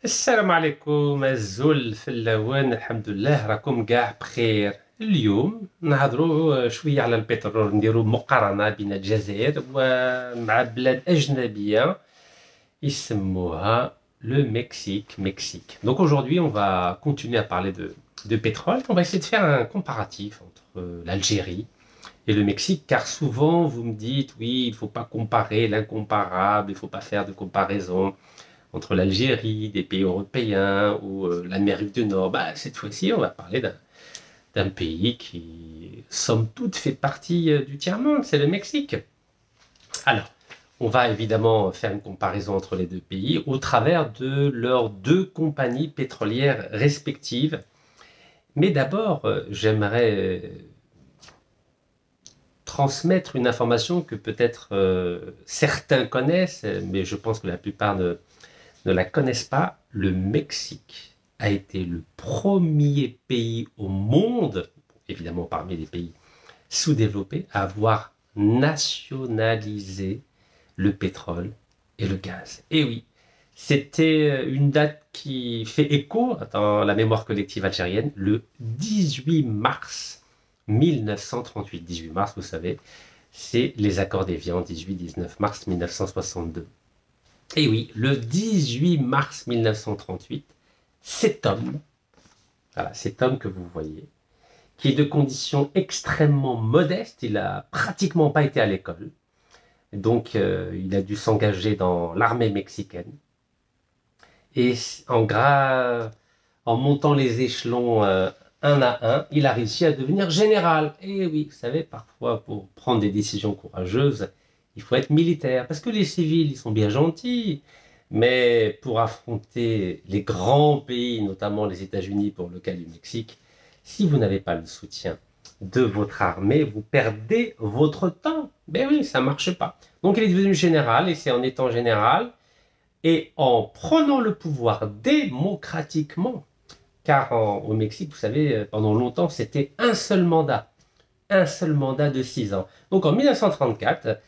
السلام عليكم الزول في اللوان الحمد لله راكم كاع بخير. اليوم نهضروا شوية على البترول، نديروا مقارنة بين الجزائر ومع بلاد أجنبية يسموها le Mexique. Donc aujourd'hui, on va continuer à parler de pétrole. On va essayer de faire un comparatif entre l'Algérie et le Mexique, car souvent vous me dites, oui, il ne faut pas comparer l'incomparable, il ne faut pas faire de comparaison entre l'Algérie, des pays européens ou l'Amérique du Nord. Bah, cette fois-ci, on va parler d'un pays qui, somme toute, fait partie du tiers-monde, c'est le Mexique. Alors, on va évidemment faire une comparaison entre les deux pays au travers de leurs deux compagnies pétrolières respectives. Mais d'abord, j'aimerais transmettre une information que peut-être certains connaissent, mais je pense que la plupart ne la connaissent pas. Le Mexique a été le premier pays au monde, évidemment parmi les pays sous-développés, à avoir nationalisé le pétrole et le gaz. Et oui, c'était une date qui fait écho dans la mémoire collective algérienne, le 18 mars 1938. 18 mars, vous savez, c'est les accords d'Évian, 18-19 mars 1962. Et oui, le 18 mars 1938, cet homme, voilà, cet homme que vous voyez, qui est de conditions extrêmement modestes, il n'a pratiquement pas été à l'école, donc il a dû s'engager dans l'armée mexicaine, et en montant les échelons un à un, il a réussi à devenir général. Et oui, vous savez, parfois pour prendre des décisions courageuses, il faut être militaire, parce que les civils, ils sont bien gentils, mais pour affronter les grands pays, notamment les États-Unis pour le cas du Mexique, si vous n'avez pas le soutien de votre armée, vous perdez votre temps. Ben oui, ça ne marche pas. Donc il est devenu général, et c'est en étant général, et en prenant le pouvoir démocratiquement, car au Mexique, vous savez, pendant longtemps, c'était un seul mandat de 6 ans. Donc en 1934,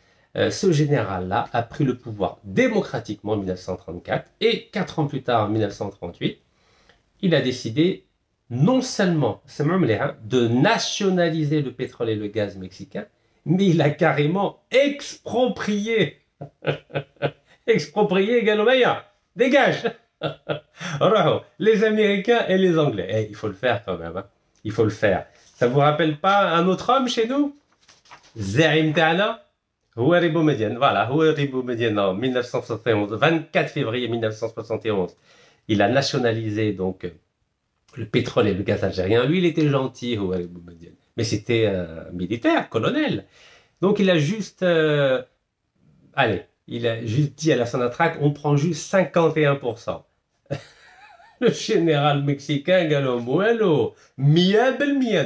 ce général-là a pris le pouvoir démocratiquement en 1934, et 4 ans plus tard, en 1938, il a décidé non seulement de nationaliser le pétrole et le gaz mexicain, mais il a carrément exproprié. Exproprié Galomaya, dégage. Les Américains et les Anglais. Il faut le faire quand même, hein. Il faut le faire. Ça vous rappelle pas un autre homme chez nous? Zaim Tana, Houari Boumediene. Voilà, Houari Boumediene en 1971, 24 février 1971. Il a nationalisé donc le pétrole et le gaz algérien. Lui, il était gentil, Houari Boumediene. Mais c'était un militaire, colonel. Donc il a juste... allez, il a juste dit à la Sonatrach, on prend juste 51%. Le général mexicain قال والو 100%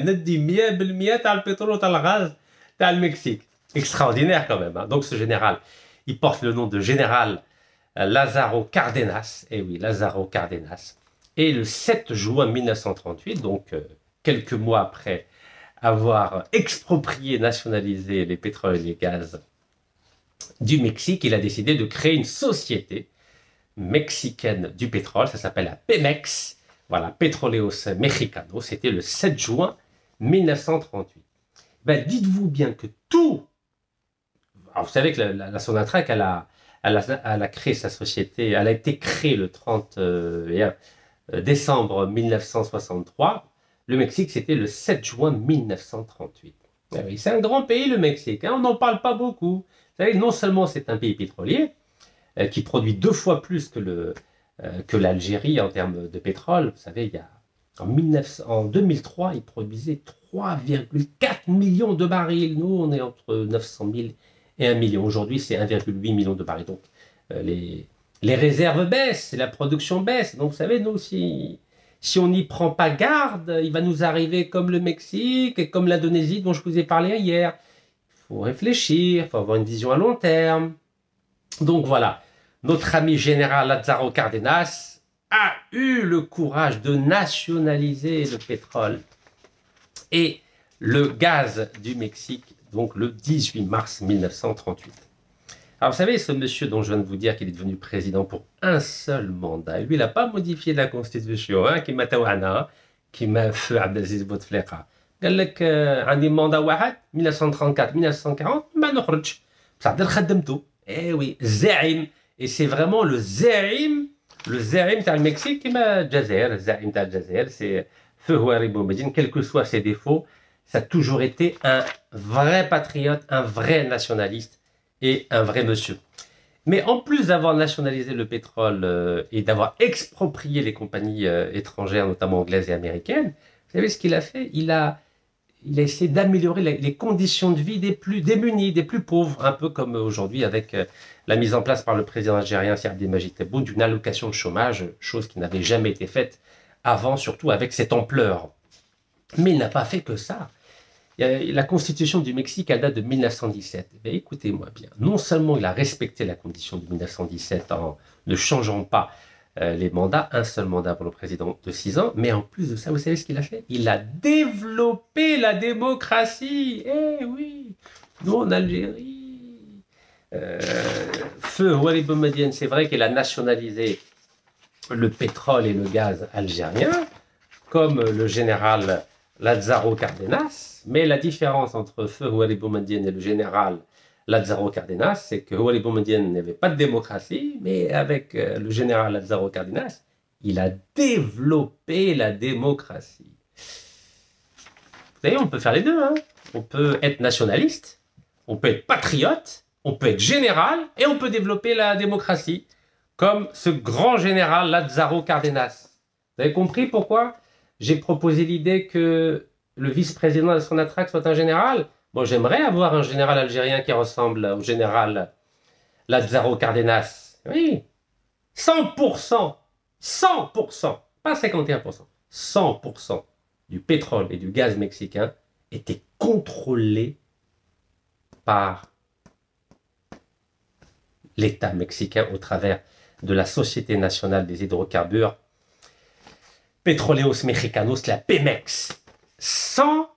ندي 100% تاع البترول وتاع الغاز تاع المكسيك. Extraordinaire quand même, hein. Donc ce général, il porte le nom de général Lázaro Cárdenas. Et oui, Lázaro Cárdenas. Et le 7 juin 1938, donc quelques mois après avoir exproprié, nationalisé les pétroles et les gaz du Mexique, il a décidé de créer une société mexicaine du pétrole, ça s'appelle la Pemex, voilà, Petróleos Mexicanos, c'était le 7 juin 1938. Ben, dites-vous bien que tout, alors vous savez que la Sonatrach, elle a créé sa société, elle a été créée le 30 décembre 1963, le Mexique c'était le 7 juin 1938. Eh oui, c'est un grand pays le Mexique, hein, on n'en parle pas beaucoup. Vous savez, non seulement c'est un pays pétrolier, qui produit 2 fois plus que l'Algérie en termes de pétrole. Vous savez, en 2003, il produisait 3,4 millions de barils. Nous, on est entre 900 000 et 1 million. Aujourd'hui, c'est 1,8 million de barils. Donc, les réserves baissent, la production baisse. Donc, vous savez, nous, si on n'y prend pas garde, il va nous arriver comme le Mexique et comme l'Indonésie dont je vous ai parlé hier. Il faut réfléchir, il faut avoir une vision à long terme. Donc voilà, notre ami général Lázaro Cárdenas a eu le courage de nationaliser le pétrole et le gaz du Mexique, donc le 18 mars 1938. Alors, vous savez, ce monsieur dont je viens de vous dire qu'il est devenu président pour un seul mandat, lui, il n'a pas modifié la Constitution, hein, qui m'a taouana, qui m'a fait Abdelaziz Bouteflika. قال لك عندي mandat واحد 1934 1940 ما نخرج بصح دار خدمته. Eh oui, Zaïm. Et c'est vraiment le Zaïm تاع المكسيك كيما الجزائر, الزعيم تاع الجزائر, c'est Feu Houari Boumediene, quels que soient ses défauts, ça a toujours été un vrai patriote, un vrai nationaliste et un vrai monsieur. Mais en plus d'avoir nationalisé le pétrole et d'avoir exproprié les compagnies étrangères, notamment anglaises et américaines, vous savez ce qu'il a fait? Il a essayé d'améliorer les conditions de vie des plus démunis, des plus pauvres, un peu comme aujourd'hui avec la mise en place par le président algérien Seydi Abdelmadjid Tebboune d'une allocation de chômage, chose qui n'avait jamais été faite avant, surtout avec cette ampleur. Mais il n'a pas fait que ça. La constitution du Mexique, elle date de 1917. Mais écoutez-moi bien, non seulement il a respecté la constitution de 1917 en ne changeant pas les mandats, un seul mandat pour le président de 6 ans, mais en plus de ça, vous savez ce qu'il a fait? Il a développé la démocratie. Eh oui, nous en Algérie. Feu Houari Boumediene, c'est vrai qu'il a nationalisé le pétrole et le gaz algérien, comme le général Lázaro Cárdenas, mais la différence entre Feu Houari Boumediene et le général Lázaro Cárdenas, c'est que Houari Boumediene n'avait pas de démocratie, mais avec le général Lázaro Cárdenas, il a développé la démocratie. Vous savez, on peut faire les deux, hein. On peut être nationaliste, on peut être patriote, on peut être général, et on peut développer la démocratie, comme ce grand général Lázaro Cárdenas. Vous avez compris pourquoi j'ai proposé l'idée que le vice-président de Sonatrach soit un général? Moi, j'aimerais avoir un général algérien qui ressemble au général Lázaro Cárdenas. Oui, 100%, 100%, pas 51%, 100% du pétrole et du gaz mexicain était contrôlé par l'État mexicain au travers de la Société nationale des hydrocarbures, Petróleos Mexicanos, la Pemex. 100%.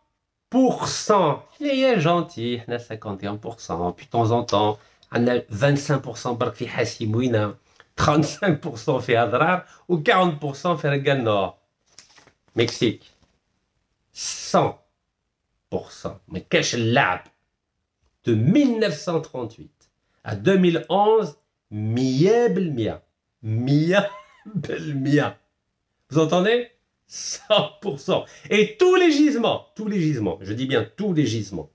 Il est gentil, on a 51%, puis de temps en temps, on a 25% برك في حاسموينا, 35% في أضرار, ou 40% في رجال نور. Mexique. 100%. Mais كاش اللعب. De 1938 à 2011, 100%. 100%. Vous entendez? 100%. Et tous les gisements, je dis bien tous les gisements.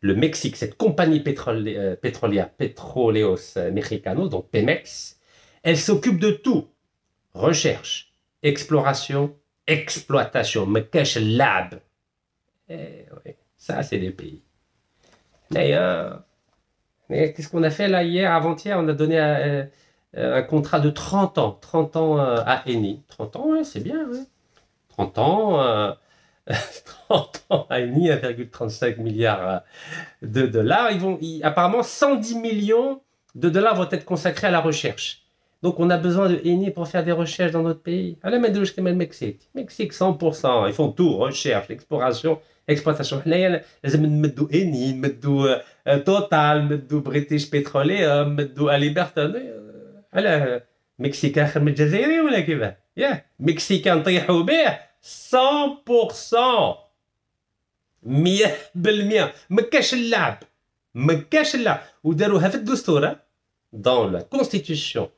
Le Mexique, cette compagnie pétrolière, Petróleos Mexicanos, donc Pemex, elle s'occupe de tout. Recherche, exploration, exploitation, Mekash Lab. Eh oui, ça c'est des pays. D'ailleurs, qu'est-ce qu'on a fait là hier, avant-hier? On a donné un contrat de 30 ans. 30 ans à Eni. 30 ans, ouais, c'est bien. Ouais. 30 ans, 30 ans à Eni, 1,35 milliard de dollars. Apparemment, 110 millions de dollars vont être consacrés à la recherche. Donc, on a besoin de Eni pour faire des recherches dans notre pays. Allez, Mexique. Mexique, 100%. Ils font tout. Recherche, exploration, exploitation. لازم نمدوا Eni, نمدوا Total, نمدوا British Petroleum, نمدوا Halliburton. على مكسيكان خير من الجزائري ولا كيفاه؟ ياه مكسيكان نطيحوا به 100%. 100%. مكاش اللعب. مكاش اللعب. وداروها في الدستور. Dans la constitution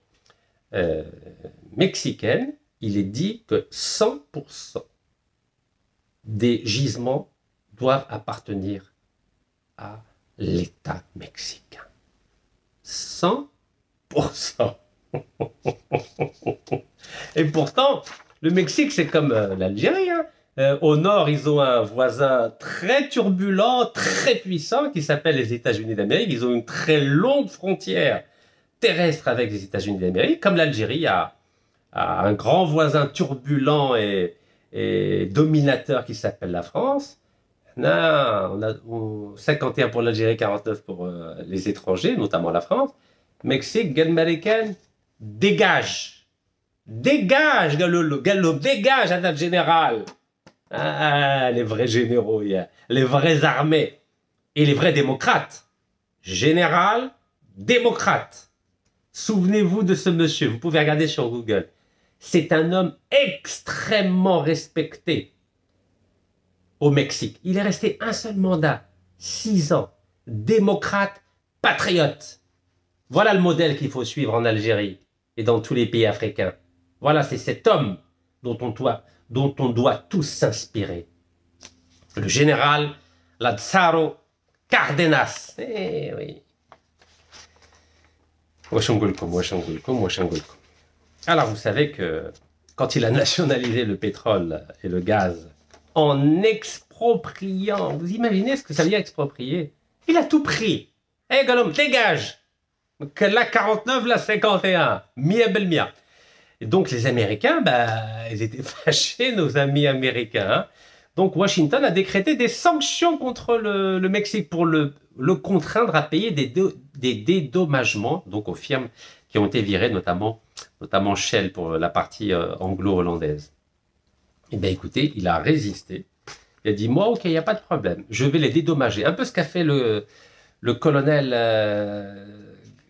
mexicaine, il est dit que 100% des gisements doivent appartenir à l'État mexicain. 100%. Et pourtant, le Mexique, c'est comme l'Algérie. Hein. Au nord, ils ont un voisin très turbulent, très puissant, qui s'appelle les États-Unis d'Amérique. Ils ont une très longue frontière terrestre avec les États-Unis d'Amérique. Comme l'Algérie a un grand voisin turbulent et dominateur qui s'appelle la France. On a 51 pour l'Algérie, 49 pour les étrangers, notamment la France. Mexique, guerre américaine, dégage. Dégage, Gallo, dégage, à notre général. Ah, les vrais généraux, les vraies armées et les vrais démocrates. Général, démocrate. Souvenez-vous de ce monsieur, vous pouvez regarder sur Google. C'est un homme extrêmement respecté au Mexique. Il est resté un seul mandat, 6 ans. Démocrate, patriote. Voilà le modèle qu'il faut suivre en Algérie et dans tous les pays africains. Voilà, c'est cet homme dont on doit tous s'inspirer. Le général Lázaro Cárdenas. Eh oui. Alors, vous savez que quand il a nationalisé le pétrole et le gaz en expropriant, vous imaginez ce que ça veut dire exproprier? Il a tout pris. Eh, Gollum, dégage! La 49, la 51. Mia bel mia. Et donc, les Américains, ils étaient fâchés, nos amis américains. Hein. Donc, Washington a décrété des sanctions contre le Mexique pour le contraindre à payer des dédommagements donc aux firmes qui ont été virées, notamment Shell pour la partie anglo-hollandaise. Eh bien, écoutez, il a résisté. Il a dit, moi, ok, il n'y a pas de problème. Je vais les dédommager. Un peu ce qu'a fait le colonel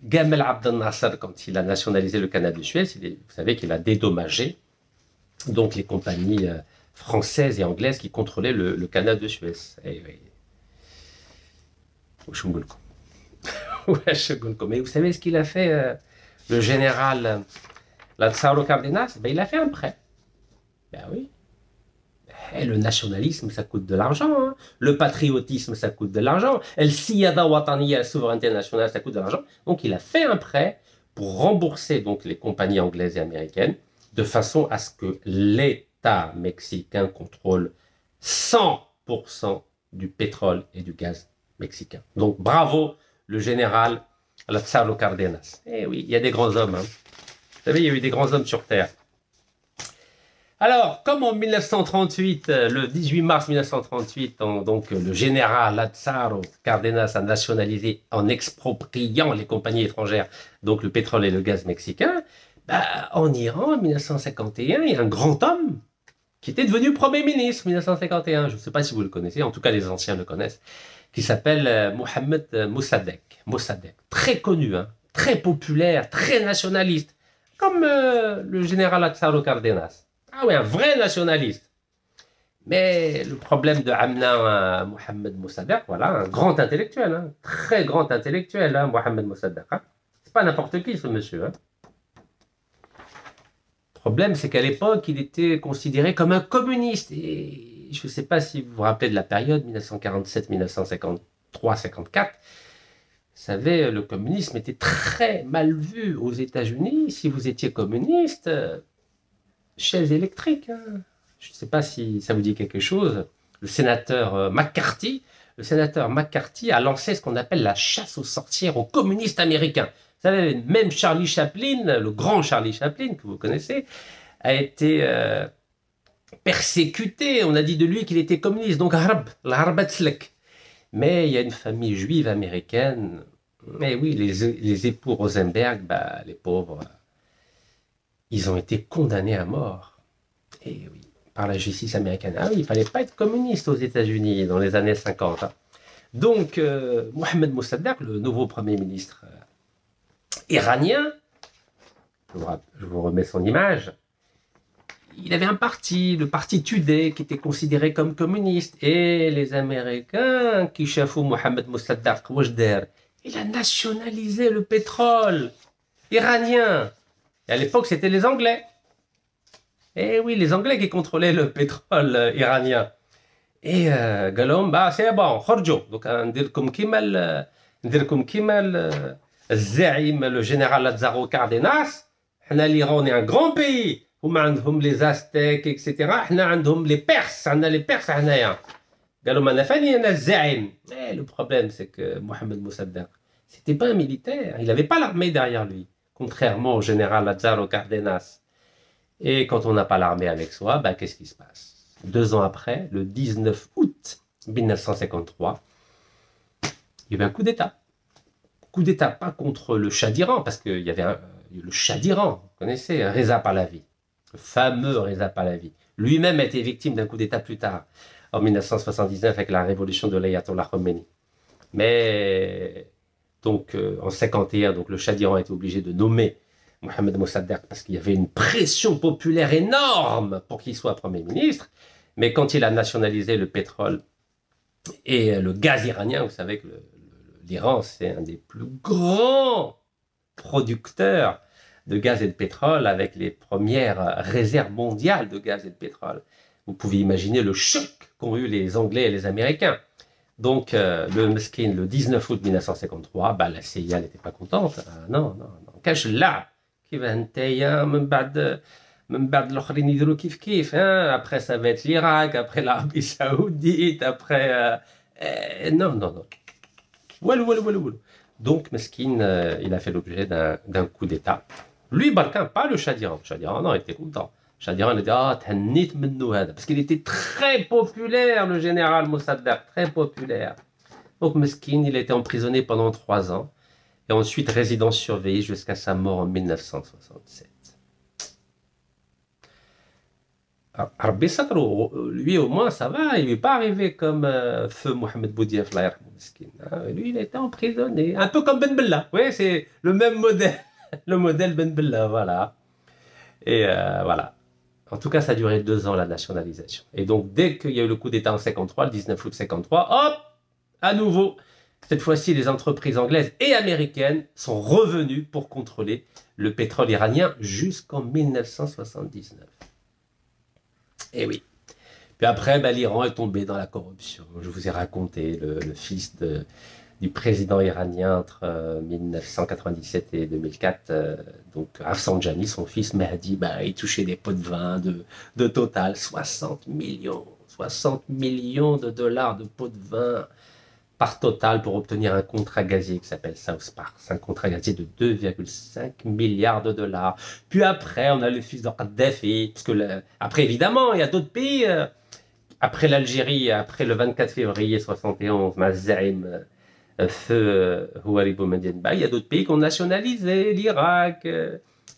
Gamal Abdel Nasser quand il a nationalisé le canal de Suez. Vous savez qu'il a dédommagé donc les compagnies françaises et anglaises qui contrôlaient le canal de Suez. Eh oui. Mais vous savez ce qu'il a fait, le général Lázaro Cárdenas? Il a fait un prêt. Ben oui. Et le nationalisme, ça coûte de l'argent. Hein. Le patriotisme, ça coûte de l'argent. El Siyada Wataniya, la souveraineté nationale, ça coûte de l'argent. Donc, il a fait un prêt pour rembourser donc, les compagnies anglaises et américaines de façon à ce que l'État mexicain contrôle 100% du pétrole et du gaz mexicain. Donc, bravo, le général Lázaro Cárdenas. Eh oui, il y a des grands hommes. Hein. Vous savez, il y a eu des grands hommes sur Terre. Alors, comme en 1938, le 18 mars 1938, donc le général Lázaro Cárdenas a nationalisé en expropriant les compagnies étrangères, donc le pétrole et le gaz mexicain, en Iran, en 1951, il y a un grand homme qui était devenu Premier ministre en 1951. Je ne sais pas si vous le connaissez, en tout cas les anciens le connaissent, qui s'appelle Mohamed Mossadegh. Mossadegh, très connu, hein, très populaire, très nationaliste, comme le général Lázaro Cárdenas. Ah oui, un vrai nationaliste. Mais le problème de Amna Mohamed Mossadegh, voilà, un grand intellectuel, hein, très grand intellectuel, hein, Mohamed Mossadegh. Hein. C'est pas n'importe qui ce monsieur. Hein. Le problème, c'est qu'à l'époque, il était considéré comme un communiste. Et je ne sais pas si vous vous rappelez de la période 1947-1953-54. Vous savez, le communisme était très mal vu aux États-Unis. Si vous étiez communiste, chaise électrique. Hein. Je ne sais pas si ça vous dit quelque chose. Le sénateur McCarthy a lancé ce qu'on appelle la chasse aux sorcières aux communistes américains. Vous savez, même Charlie Chaplin, le grand Charlie Chaplin que vous connaissez, a été persécuté. On a dit de lui qu'il était communiste. Donc, mais il y a une famille juive américaine. Mais oui, les époux Rosenberg, les pauvres, ils ont été condamnés à mort. Et oui, par la justice américaine. Ah oui, il ne fallait pas être communiste aux États-Unis dans les années 50. Hein. Donc, Mohamed Mossadegh, le nouveau Premier ministre iranien, je vous remets son image, il avait un parti, le parti Tudeh, qui était considéré comme communiste. Et les Américains, qui chafou Mohamed Mossadegh, il a nationalisé le pétrole iranien. Et à l'époque, c'était les Anglais. Et oui, les Anglais qui contrôlaient le pétrole iranien. Et Galom, c'est bon, Khorjo. Donc, ndirkom kimal, Zaïm, le général Lázaro Cárdenas. L'Iran est un grand pays. Les Aztèques, etc. Les Perses. Les Perses. Le problème, c'est que Mohamed Mossadegh, c'était pas un militaire. Il n'avait pas l'armée derrière lui. Contrairement au général Lázaro Cárdenas. Et quand on n'a pas l'armée avec soi, qu'est-ce qui se passe? 2 ans après, le 19 août 1953, il y avait un coup d'État. Coup d'État, pas contre le Shah d'Iran, parce qu'il y avait le Shah d'Iran, vous connaissez, Reza Pahlavi, le fameux Reza Pahlavi. Lui-même a été victime d'un coup d'État plus tard, en 1979, avec la révolution de l'Ayatollah Khomeini. Mais Donc en 51, donc, le Shah d'Iran a été obligé de nommer Mohamed Mossadegh parce qu'il y avait une pression populaire énorme pour qu'il soit Premier ministre. Mais quand il a nationalisé le pétrole et le gaz iranien, vous savez que l'Iran, c'est un des plus grands producteurs de gaz et de pétrole avec les premières réserves mondiales de gaz et de pétrole. Vous pouvez imaginer le choc qu'ont eu les Anglais et les Américains. Donc, le mesquin, le 19 août 1953, bah, la CIA n'était pas contente. Ah, non, non, non. Cache là. Après, ça va être l'Irak, après l'Arabie Saoudite, après. Non, non, non. Walou, walou, walou, walou. Donc, mesquin, il a fait l'objet d'un coup d'État. Lui, Barkin, pas le Shah d'Iran. Le Shah d'Iran, non, il était content. Le Shah d'Iran, il a dit, ah, t'hannit mennou hada. Parce qu'il était très populaire, le général Mossadegh, très populaire. Donc, mesquin, il a été emprisonné pendant 3 ans. Et ensuite, résidence surveillée jusqu'à sa mort en 1967. Lui, au moins, ça va. Il n'est pas arrivé comme feu Mohamed Boudiaf, lui, il a été emprisonné. Un peu comme Ben Bella. Oui, c'est le même modèle. Le modèle Ben Bella, voilà. Et voilà. En tout cas, ça a duré 2 ans, la nationalisation. Et donc, dès qu'il y a eu le coup d'État en 53, le 19 août 53, hop, à nouveau, cette fois-ci, les entreprises anglaises et américaines sont revenues pour contrôler le pétrole iranien jusqu'en 1979. Et oui. Puis après, ben, l'Iran est tombé dans la corruption. Je vous ai raconté le fils du président iranien entre 1997 et 2004. Donc, Rafsanjani, son fils Mahdi, ben, il touchait des pots de vin de Total. 60 millions de dollars de pots de vin par Total pour obtenir un contrat gazier qui s'appelle South Spars, un contrat gazier de 2,5 milliards de dollars. Puis après, on a le fils de Kadhafi, parce que après, évidemment, il y a d'autres pays, après l'Algérie, après le 24 février 71, Mazzaïm, feu Houari Boumediene, il y a d'autres pays qui ont nationalisé, l'Irak,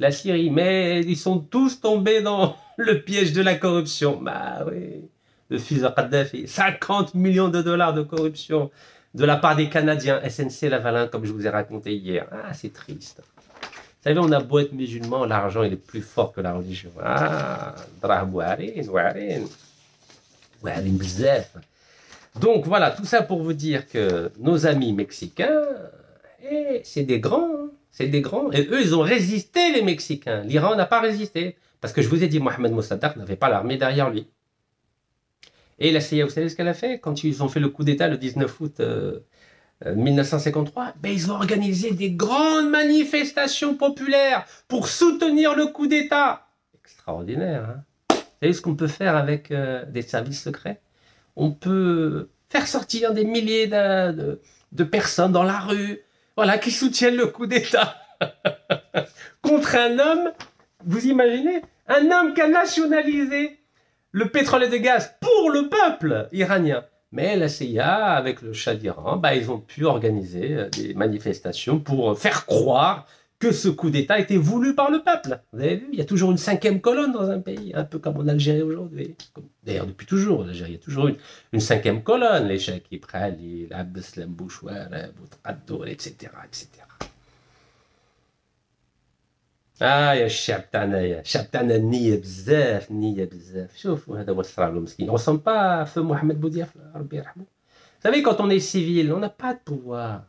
la Syrie, mais ils sont tous tombés dans le piège de la corruption. Bah oui. Le fils de Kadhafi, 50 millions de dollars de corruption de la part des Canadiens, SNC-Lavalin, comme je vous ai raconté hier. Ah, c'est triste. Vous savez, on a beau être musulman, l'argent, il est plus fort que la religion. Ah, donc voilà, tout ça pour vous dire que nos amis mexicains, c'est des grands, hein, c'est des grands. Et eux, ils ont résisté, les Mexicains. L'Iran n'a pas résisté. Parce que je vous ai dit, Mohamed Mossadegh n'avait pas l'armée derrière lui. Et la CIA, vous savez ce qu'elle a fait quand ils ont fait le coup d'État le 19 août 1953 ben, ils ont organisé des grandes manifestations populaires pour soutenir le coup d'État. Extraordinaire, hein? Vous savez ce qu'on peut faire avec des services secrets? On peut faire sortir des milliers de personnes dans la rue, voilà, qui soutiennent le coup d'État contre un homme, vous imaginez, un homme qui a nationalisé le pétrole et le gaz pour le peuple iranien. Mais la CIA, avec le Shah d'Iran, bah, ils ont pu organiser des manifestations pour faire croire que ce coup d'État était voulu par le peuple. Vous avez vu, il y a toujours une 5e colonne dans un pays, un peu comme en Algérie aujourd'hui. D'ailleurs, depuis toujours, en Algérie, il y a toujours une 5e colonne, les Chaki Prali, l'Abdeslam Bouchouar, Boutraddour, etc., etc. يا الشعب تاعنا نية بزاف نية بزاف. شوفوا هذا هو الصراع المسكين. On ne ressemble pas à feu Mohamed Boudiaf, ربي يرحمه. Vous savez, quand on est civil, on n'a pas de pouvoir.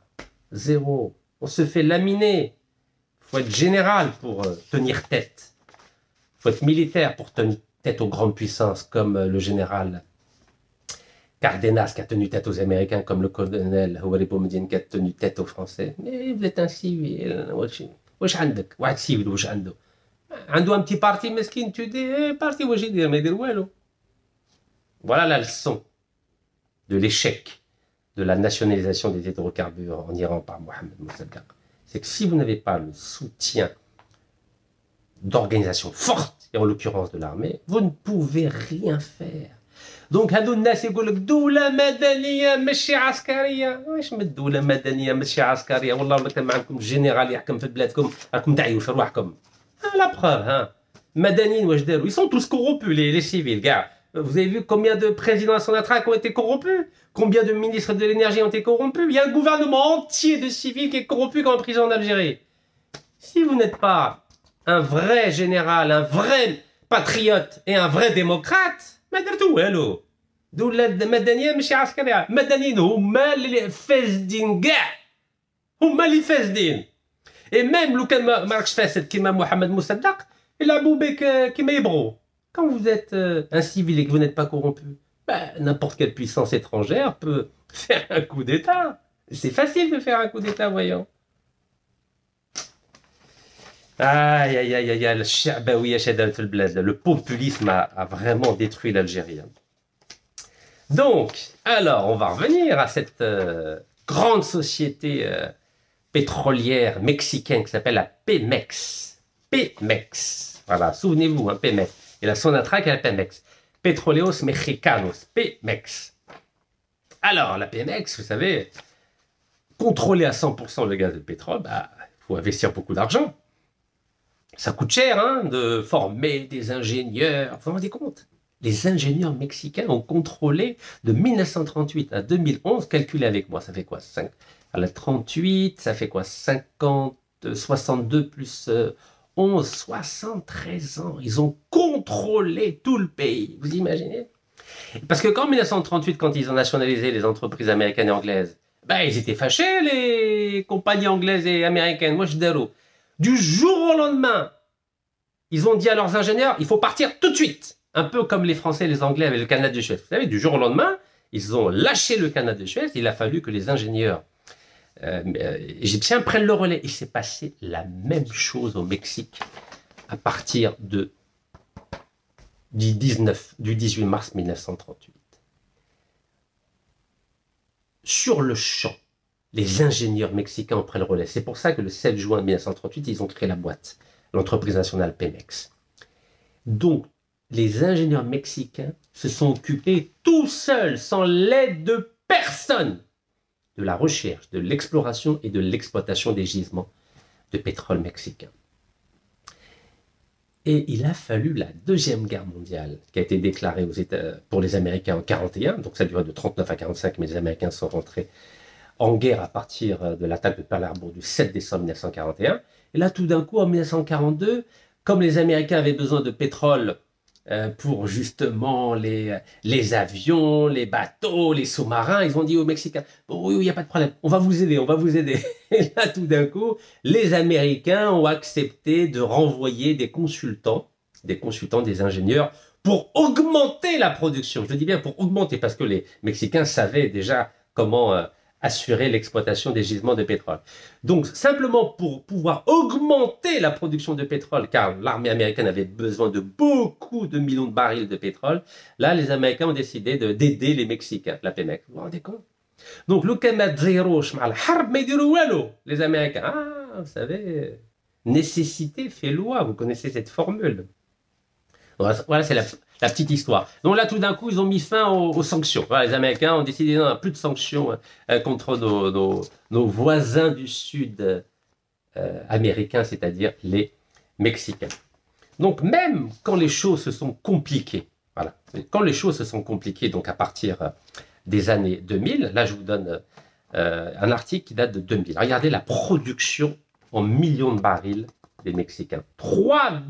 Zéro. On se fait laminer. Il faut être général pour tenir tête. Il faut être militaire pour tenir tête aux grandes puissances, comme le général Cardenas qui a tenu tête aux Américains, comme le colonel Houari Boumediene qui a tenu tête aux Français. Mais vous êtes un civil. واش عندك واحد سيفيل واش عنده un petit parti mesquin, tu dis parti واش يدير ما يدير والو. Voilà la leçon de l'échec de la nationalisation des hydrocarbures en Iran par Mohamed Mossadegh. C'est que si vous n'avez pas le soutien d'organisations fortes, et en l'occurrence de l'armée, vous ne pouvez rien faire. دونك هادو الناس يقول لك دولة مدنية ماشي عسكرية. واش من دولة مدنية ماشي عسكرية؟ والله ولا كان معكم جينيرال يحكم في بلادكم راكم تعيوا في رواحكم. لا بروف ها مدنيين واش داروا؟ Ils sont tous corrompus les civils كاع. Vous avez vu combien de présidents à Sonatrach ont été corrompus? Combien de ministres de l'énergie ont été corrompus? Il y a un gouvernement entier de civils qui est corrompu comme en prison en Algérie. Si vous n'êtes pas un vrai général, un vrai patriote et un vrai démocrate, ما درتو والو. دول المدنيين ماشي عسكرية، المدنيين هما اللي فاسدين كاع. هما اللي فاسدين. Et même لو كان ما راكش فاسد كيما محمد مصدق يلعبوا بك كيما يبغوا. Quand vous êtes un civil et que vous n'êtes pas corrompu, n'importe quelle puissance étrangère peut faire un coup d'État. C'est facile de faire un coup d'État, voyons. Aïe, aïe, aïe, aïe, le populisme a vraiment détruit l'Algérie. Donc, alors, on va revenir à cette grande société pétrolière mexicaine qui s'appelle la Pemex. Pemex. Voilà, souvenez-vous, hein, Pemex. Et la Sonatrach et la Pemex. Petróleos Mexicanos, Pemex. Alors, la Pemex, vous savez, contrôler à 100% le gaz et le pétrole, il faut investir beaucoup d'argent. Ça coûte cher hein, de former des ingénieurs. Vous vous rendez compte? Les ingénieurs mexicains ont contrôlé de 1938 à 2011, calculez avec moi, ça fait quoi 5, à la 38, ça fait quoi 50, 62 plus 11, 73 ans. Ils ont contrôlé tout le pays, vous imaginez? Parce que qu'en 1938, quand ils ont nationalisé les entreprises américaines et anglaises, ils étaient fâchés, les compagnies anglaises et américaines. Moi, je dis du jour au lendemain, ils ont dit à leurs ingénieurs, il faut partir tout de suite. Un peu comme les Français et les Anglais avec le canal de Suez. Vous savez, du jour au lendemain, ils ont lâché le canal de Suez. Il a fallu que les ingénieurs égyptiens prennent le relais. Il s'est passé la même chose au Mexique à partir du 18 mars 1938. Sur le champ, les ingénieurs mexicains ont pris le relais. C'est pour ça que le 7 juin 1938, ils ont créé la boîte, l'entreprise nationale Pemex. Donc, les ingénieurs mexicains se sont occupés tout seuls, sans l'aide de personne, de la recherche, de l'exploration et de l'exploitation des gisements de pétrole mexicains. Et il a fallu la Deuxième Guerre mondiale, qui a été déclarée pour les Américains en 1941, donc ça durait de 1939 à 1945, mais les Américains sont rentrés en guerre à partir de l'attaque de Pearl Harbor du 7 décembre 1941. Et là, tout d'un coup, en 1942, comme les Américains avaient besoin de pétrole pour justement les avions, les bateaux, les sous-marins, ils ont dit aux Mexicains, bon, oui, il n'y a pas de problème, on va vous aider, on va vous aider. Et là, tout d'un coup, les Américains ont accepté de renvoyer des consultants, des ingénieurs, pour augmenter la production. Je dis bien pour augmenter, parce que les Mexicains savaient déjà comment assurer l'exploitation des gisements de pétrole. Donc, simplement pour pouvoir augmenter la production de pétrole, car l'armée américaine avait besoin de beaucoup de millions de barils de pétrole, là, les Américains ont décidé d'aider les Mexicains, la Pemex. Vous vous rendez compte? Donc, les Américains, vous savez, nécessité fait loi, vous connaissez cette formule. Voilà, c'est la petite histoire. Donc là, tout d'un coup, ils ont mis fin aux sanctions. Voilà, les Américains ont décidé non, plus de sanctions contre nos voisins du Sud américains, c'est-à-dire les Mexicains. Donc même quand les choses se sont compliquées, voilà, quand les choses se sont compliquées, donc à partir des années 2000, là je vous donne un article qui date de 2000. Regardez la production en millions de barils des Mexicains. 3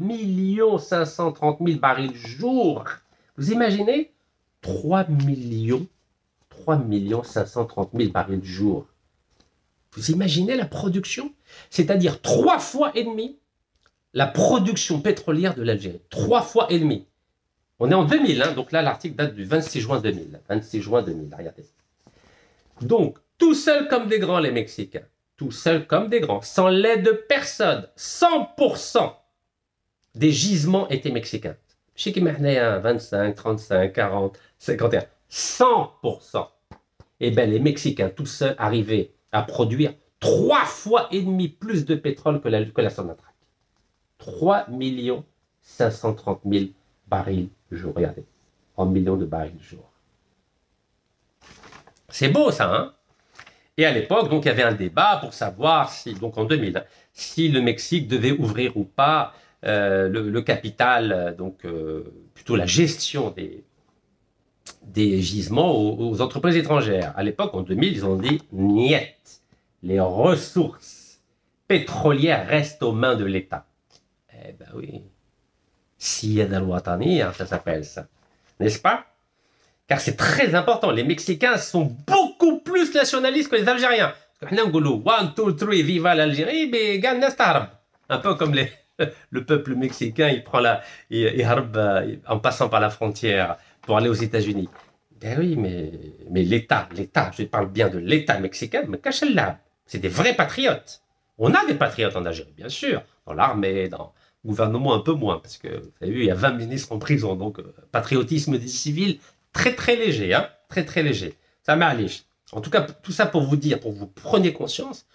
530 000 barils jour. Vous imaginez 3 530 000 barils jour. Vous imaginez la production? C'est-à-dire 3 fois et demi la production pétrolière de l'Algérie. 3 fois et demi. On est en 2000, hein, donc là l'article date du 26 juin 2000. 26 juin 2000, regardez. Donc, tout seuls comme des grands les Mexicains. Tout seuls comme des grands, sans l'aide de personne, 100% des gisements étaient mexicains. Je sais qu'il y en a 25, 35, 40, 51, 100%. Eh bien, les Mexicains, tout seuls, arrivaient à produire 3 fois et demi plus de pétrole que la Sonatrach. 3 530 000 barils jour. Regardez, en millions de barils jour. C'est beau, ça, hein? Et à l'époque, donc, il y avait un débat pour savoir si, donc en 2000, si le Mexique devait ouvrir ou pas le capital, donc plutôt la gestion des gisements aux entreprises étrangères. À l'époque, en 2000, ils ont dit « niet ». Les ressources pétrolières restent aux mains de l'État. Eh ben oui. Siyada al-Wataniya, ça s'appelle ça. N'est-ce pas? Car c'est très important. Les Mexicains sont beaucoup plus nationalistes que les Algériens. Parce que nous, 1, 2, 3, viva l'Algérie, mais gagne un peu comme le peuple mexicain, il prend en passant par la frontière pour aller aux États-Unis. Ben oui, mais l'État, je parle bien de l'État mexicain, mais cache là, c'est des vrais patriotes. On a des patriotes en Algérie, bien sûr, dans l'armée, dans le gouvernement un peu moins, parce que vous avez vu, il y a 20 ministres en prison, donc patriotisme des civils très très léger, hein, très très léger. Ça m'arrive. En tout cas, tout ça pour vous dire, pour que vous preniez conscience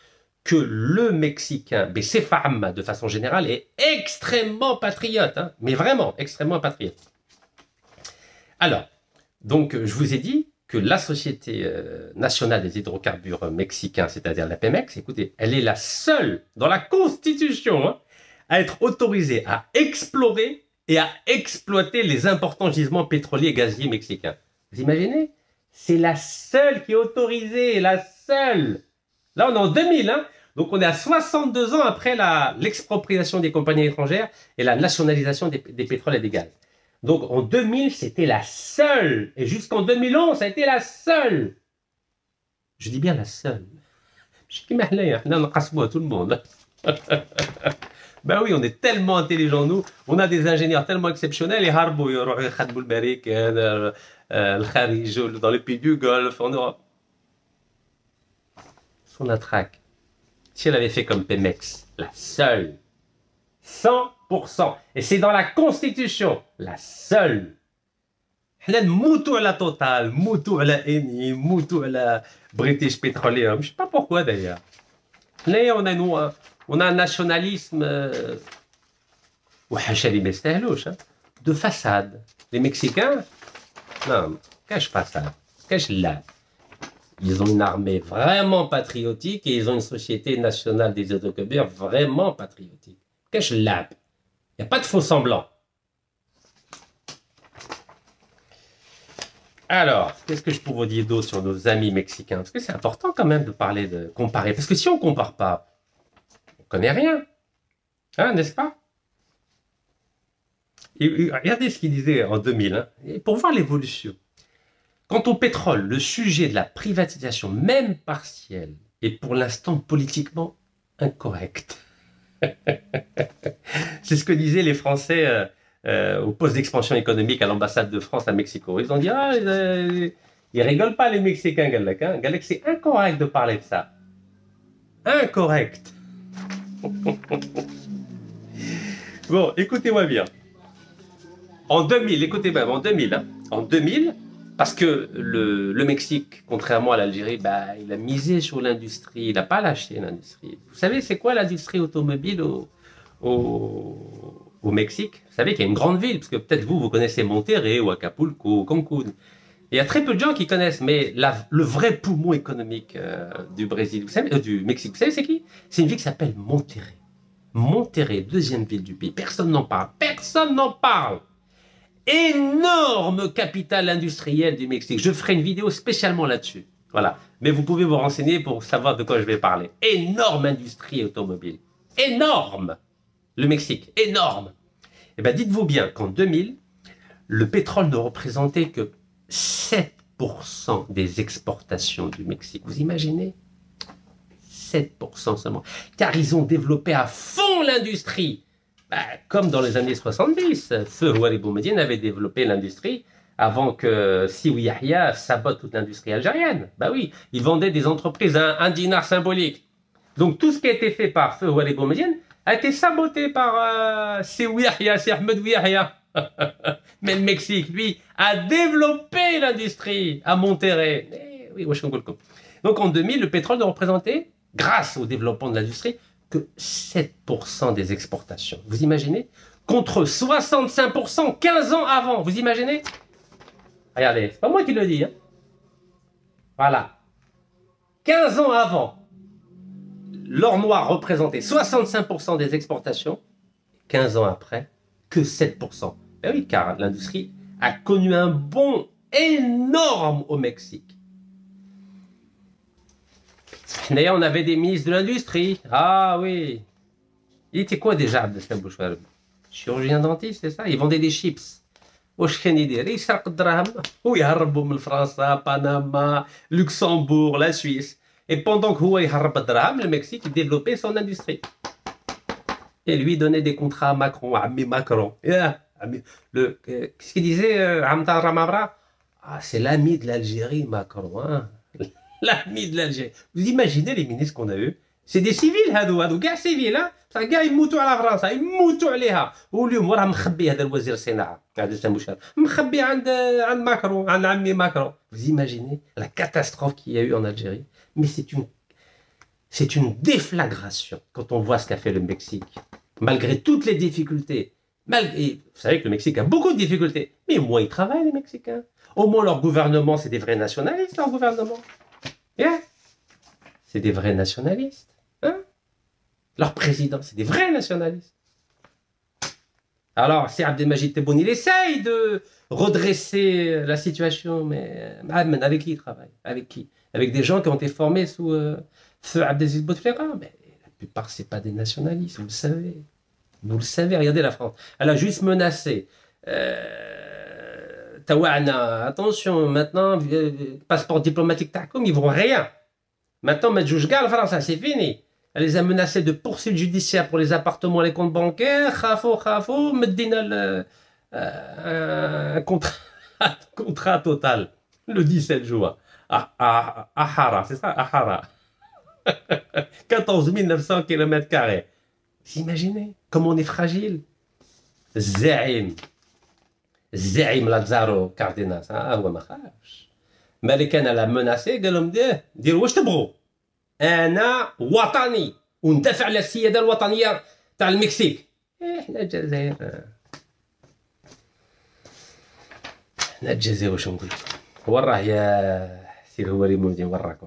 que le Mexicain, Becefam de façon générale, est extrêmement patriote, hein, mais vraiment extrêmement patriote. Alors, donc je vous ai dit que la Société nationale des hydrocarbures mexicains, c'est-à-dire la Pemex, écoutez, elle est la seule dans la Constitution hein, à être autorisée à explorer et à exploiter les importants gisements pétroliers et gaziers mexicains. Vous imaginez? C'est la seule qui est autorisée, la seule. Là, on est en 2000, hein. Donc on est à 62 ans après l'expropriation des compagnies étrangères et la nationalisation des pétroles et des gaz. Donc en 2000, c'était la seule. Et jusqu'en 2011, ça a été la seule. Je dis bien la seule. Je dis à tout le monde. Ben oui, on est tellement intelligents, nous. On a des ingénieurs tellement exceptionnels. Et Harbo, dans les pays du Golfe, en Europe. Son attraque. Si elle avait fait comme Pemex, la seule. 100%. Et c'est dans la Constitution, la seule. Moutou à la Total, moutou à la Eni, moutou à la British Petroleum. Je ne sais pas pourquoi d'ailleurs. Là, on a un nationalisme de façade. Les Mexicains, non, cache façade, cache là. Ils ont une armée vraiment patriotique et ils ont une société nationale des hydrocarbures vraiment patriotique. Cache là. Il n'y a pas de faux semblants. Alors, qu'est-ce que je peux vous dire d'autre sur nos amis mexicains? Parce que c'est important quand même de parler, de comparer. Parce que si on ne compare pas, on ne connaît rien. Hein, n'est-ce pas? Et regardez ce qu'il disait en 2000, hein, et pour voir l'évolution. Quant au pétrole, le sujet de la privatisation, même partielle, est pour l'instant politiquement incorrect. C'est ce que disaient les Français au poste d'expansion économique à l'ambassade de France à Mexico. Ils ont dit, ah, ils rigolent pas les Mexicains, Galak. Hein. Galak, c'est incorrect de parler de ça. Incorrect. Bon, écoutez-moi bien. En 2000, écoutez bien, en 2000, hein, en 2000, parce que le Mexique, contrairement à l'Algérie, bah, il a misé sur l'industrie, il n'a pas lâché l'industrie. Vous savez, c'est quoi l'industrie automobile au Mexique? Vous savez qu'il y a une grande ville, parce que peut-être vous connaissez Monterrey ou Acapulco, ou Cancun. Il y a très peu de gens qui connaissent, mais le vrai poumon économique du Brésil, vous savez, du Mexique, vous savez c'est qui? C'est une ville qui s'appelle Monterrey. Monterrey, deuxième ville du pays. Personne n'en parle. Personne n'en parle. Énorme capitale industrielle du Mexique. Je ferai une vidéo spécialement là-dessus. Voilà. Mais vous pouvez vous renseigner pour savoir de quoi je vais parler. Énorme industrie automobile. Énorme. Le Mexique. Énorme. Eh bien, dites-vous bien qu'en 2000, le pétrole ne représentait que 7% des exportations du Mexique. Vous imaginez? 7% seulement. Car ils ont développé à fond l'industrie. Bah, comme dans les années 70, Feu Houari Boumediene avait développé l'industrie avant que Sioui Yahya sabote toute l'industrie algérienne. Bah oui, ils vendaient des entreprises à un dinar symbolique. Donc tout ce qui a été fait par Feu Houari Boumediene a été saboté par Sioui Yahya, c'est Ahmed Yahya. Mais le Mexique, lui, a développé l'industrie à Monterrey. Eh, oui, donc en 2000, le pétrole ne représentait, grâce au développement de l'industrie, que 7% des exportations. Vous imaginez? Contre 65% 15 ans avant. Vous imaginez? Regardez, c'est pas moi qui le dis. Hein. Voilà. 15 ans avant, l'or noir représentait 65% des exportations. 15 ans après, que 7%. Ben oui, car l'industrie a connu un bond énorme au Mexique. D'ailleurs, on avait des ministres de l'industrie. Ah oui. Il était quoi déjà, Abdeslam Bouchouareb? Chirurgien dentiste, c'est ça? Il vendait des chips. واش كان يدير يسرق الدراهم ويهربوا من فرنسا بنما لوكسمبورغ لا سويس et pendant que هو يهرب الدراهم le Mexique il développait son industrie et lui donnait des contrats à Macron عمي Macron qu'est-ce qu'il disait Hamdan Ramabra ah c'est l'ami de l'Algérie Macron hein l'ami de l'Algérie vous imaginez les ministres qu'on a eu c'est des civils هادو كاع civils hein بصح كاع يموتوا على فرنسا يموتوا عليها واليوم راه مخبي هذا الوزير الصناعه قاعد يسموه مخبي عند ماكرون عند عمي ماكرون vous imaginez la catastrophe qu'il y a eu en Algérie mais c'est une déflagration quand on voit ce qu'a fait le Mexique malgré toutes les difficultés et vous savez que le Mexique a beaucoup de difficultés mais au moins ils travaillent les Mexicains au moins leur gouvernement c'est des vrais nationalistes leur gouvernement yeah. C'est des vrais nationalistes hein leur président, c'est des vrais nationalistes. Alors, si Abdelmajid Tebboune, il essaye de redresser la situation, mais avec qui il travaille? Avec qui? Avec des gens qui ont été formés sous feu Abdelaziz Bouteflika. Mais la plupart, ce n'est pas des nationalistes, vous le savez. Vous le savez, regardez la France. Elle a juste menacé. Tawana, attention, maintenant, passeport diplomatique, ils ne vont rien. Maintenant, Medjoujga, la France, c'est fini. Elle les a menacés de poursuites judiciaires pour les appartements et les comptes bancaires. Khafo, Medina un contrat total. Le 17 juin. Ahara, c'est ça Ahara. 14 900 km². Vous imaginez comme on est fragile. Zaïm Lazaro Cardenas. Ah, ouais, ma khafch. Malikan, elle a menacé. Elle a dit, dire, wesh tebgou انا وطني وندافع على السياده الوطنيه تاع المكسيك احنا الجزائر احنا الجزائر واش نقول وراه يا سير هو اللي مودي وراك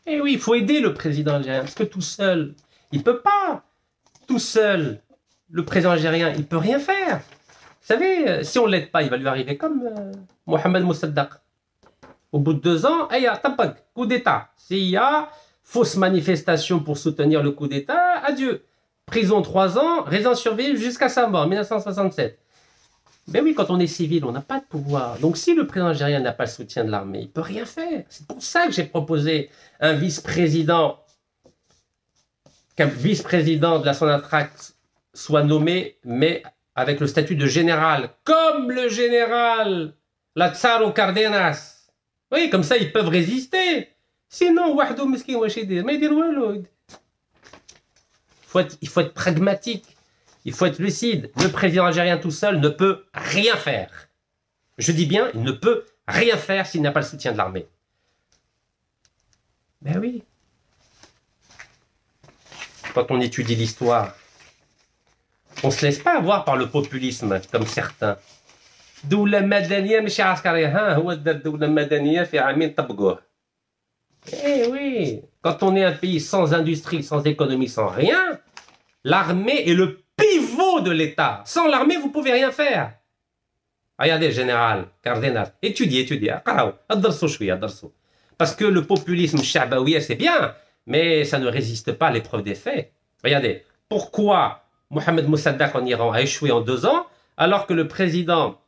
et oui il faut aider le président algérien parce que tout seul il peut pas tout seul le président algérien il peut rien faire vous savez si on l'aide pas il va lui arriver comme Mohamed Mossadegh. Au bout de 2 ans, il y a coup d'État. S'il y a fausse manifestation pour soutenir le coup d'État, adieu. Prison 3 ans, résidence surveillée jusqu'à sa mort, 1967. Ben oui, quand on est civil, on n'a pas de pouvoir. Donc si le président algérien n'a pas le soutien de l'armée, il ne peut rien faire. C'est pour ça que j'ai proposé un vice-président, qu'un vice-président de la Sonatrach soit nommé, mais avec le statut de général, comme le général Lázaro Cárdenas. Oui, comme ça, ils peuvent résister. Sinon, il faut être pragmatique. Il faut être lucide. Le président algérien tout seul ne peut rien faire. Je dis bien, il ne peut rien faire s'il n'a pas le soutien de l'armée. Ben oui. Quand on étudie l'histoire, on ne se laisse pas avoir par le populisme, comme certains. دولة مدنية ماشي عسكرية ها هو دار دولة مدنية في عامين طبقوه. Eh oui, quand on est un pays sans industrie, sans économie, sans rien, l'armée est le pivot de l'État. Sans l'armée, vous ne pouvez rien faire. Regardez, général, Cardenas, étudiez, parce que le populisme shabaouia, c'est bien, mais ça ne résiste pas à l'épreuve des faits. Regardez, pourquoi Mohamed Mossadegh en Iran a échoué en 2 ans, alors que le président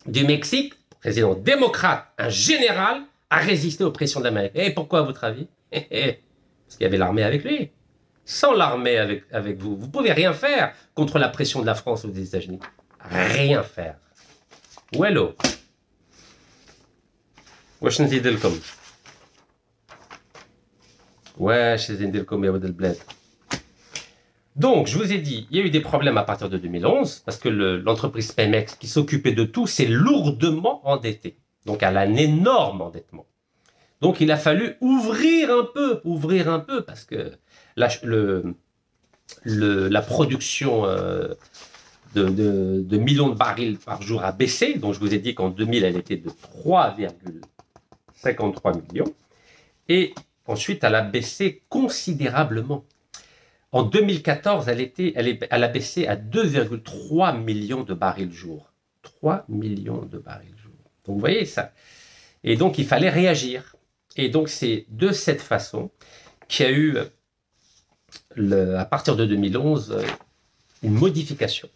du Mexique, président démocrate, un général, a résisté aux pressions de l'Amérique. Et pourquoi, à votre avis? Parce qu'il y avait l'armée avec lui. Sans l'armée avec vous, vous ne pouvez rien faire contre la pression de la France ou des États-Unis. Rien faire. Wello. واش نزيد لكم؟ واش نزيد لكم يا ولد البلاد؟ Donc, je vous ai dit, il y a eu des problèmes à partir de 2011, parce que l'entreprise Pemex, qui s'occupait de tout, s'est lourdement endettée. Donc, elle a un énorme endettement. Donc, il a fallu ouvrir un peu, parce que la production de millions de barils par jour a baissé. Donc, je vous ai dit qu'en 2000, elle était de 3,53 millions. Et ensuite, elle a baissé considérablement. En 2014, elle a baissé à 2,3 millions de barils jour. 3 millions de barils jour. Donc vous voyez ça. Et donc il fallait réagir. Et donc c'est de cette façon qu'il y a eu, à partir de 2011, une modification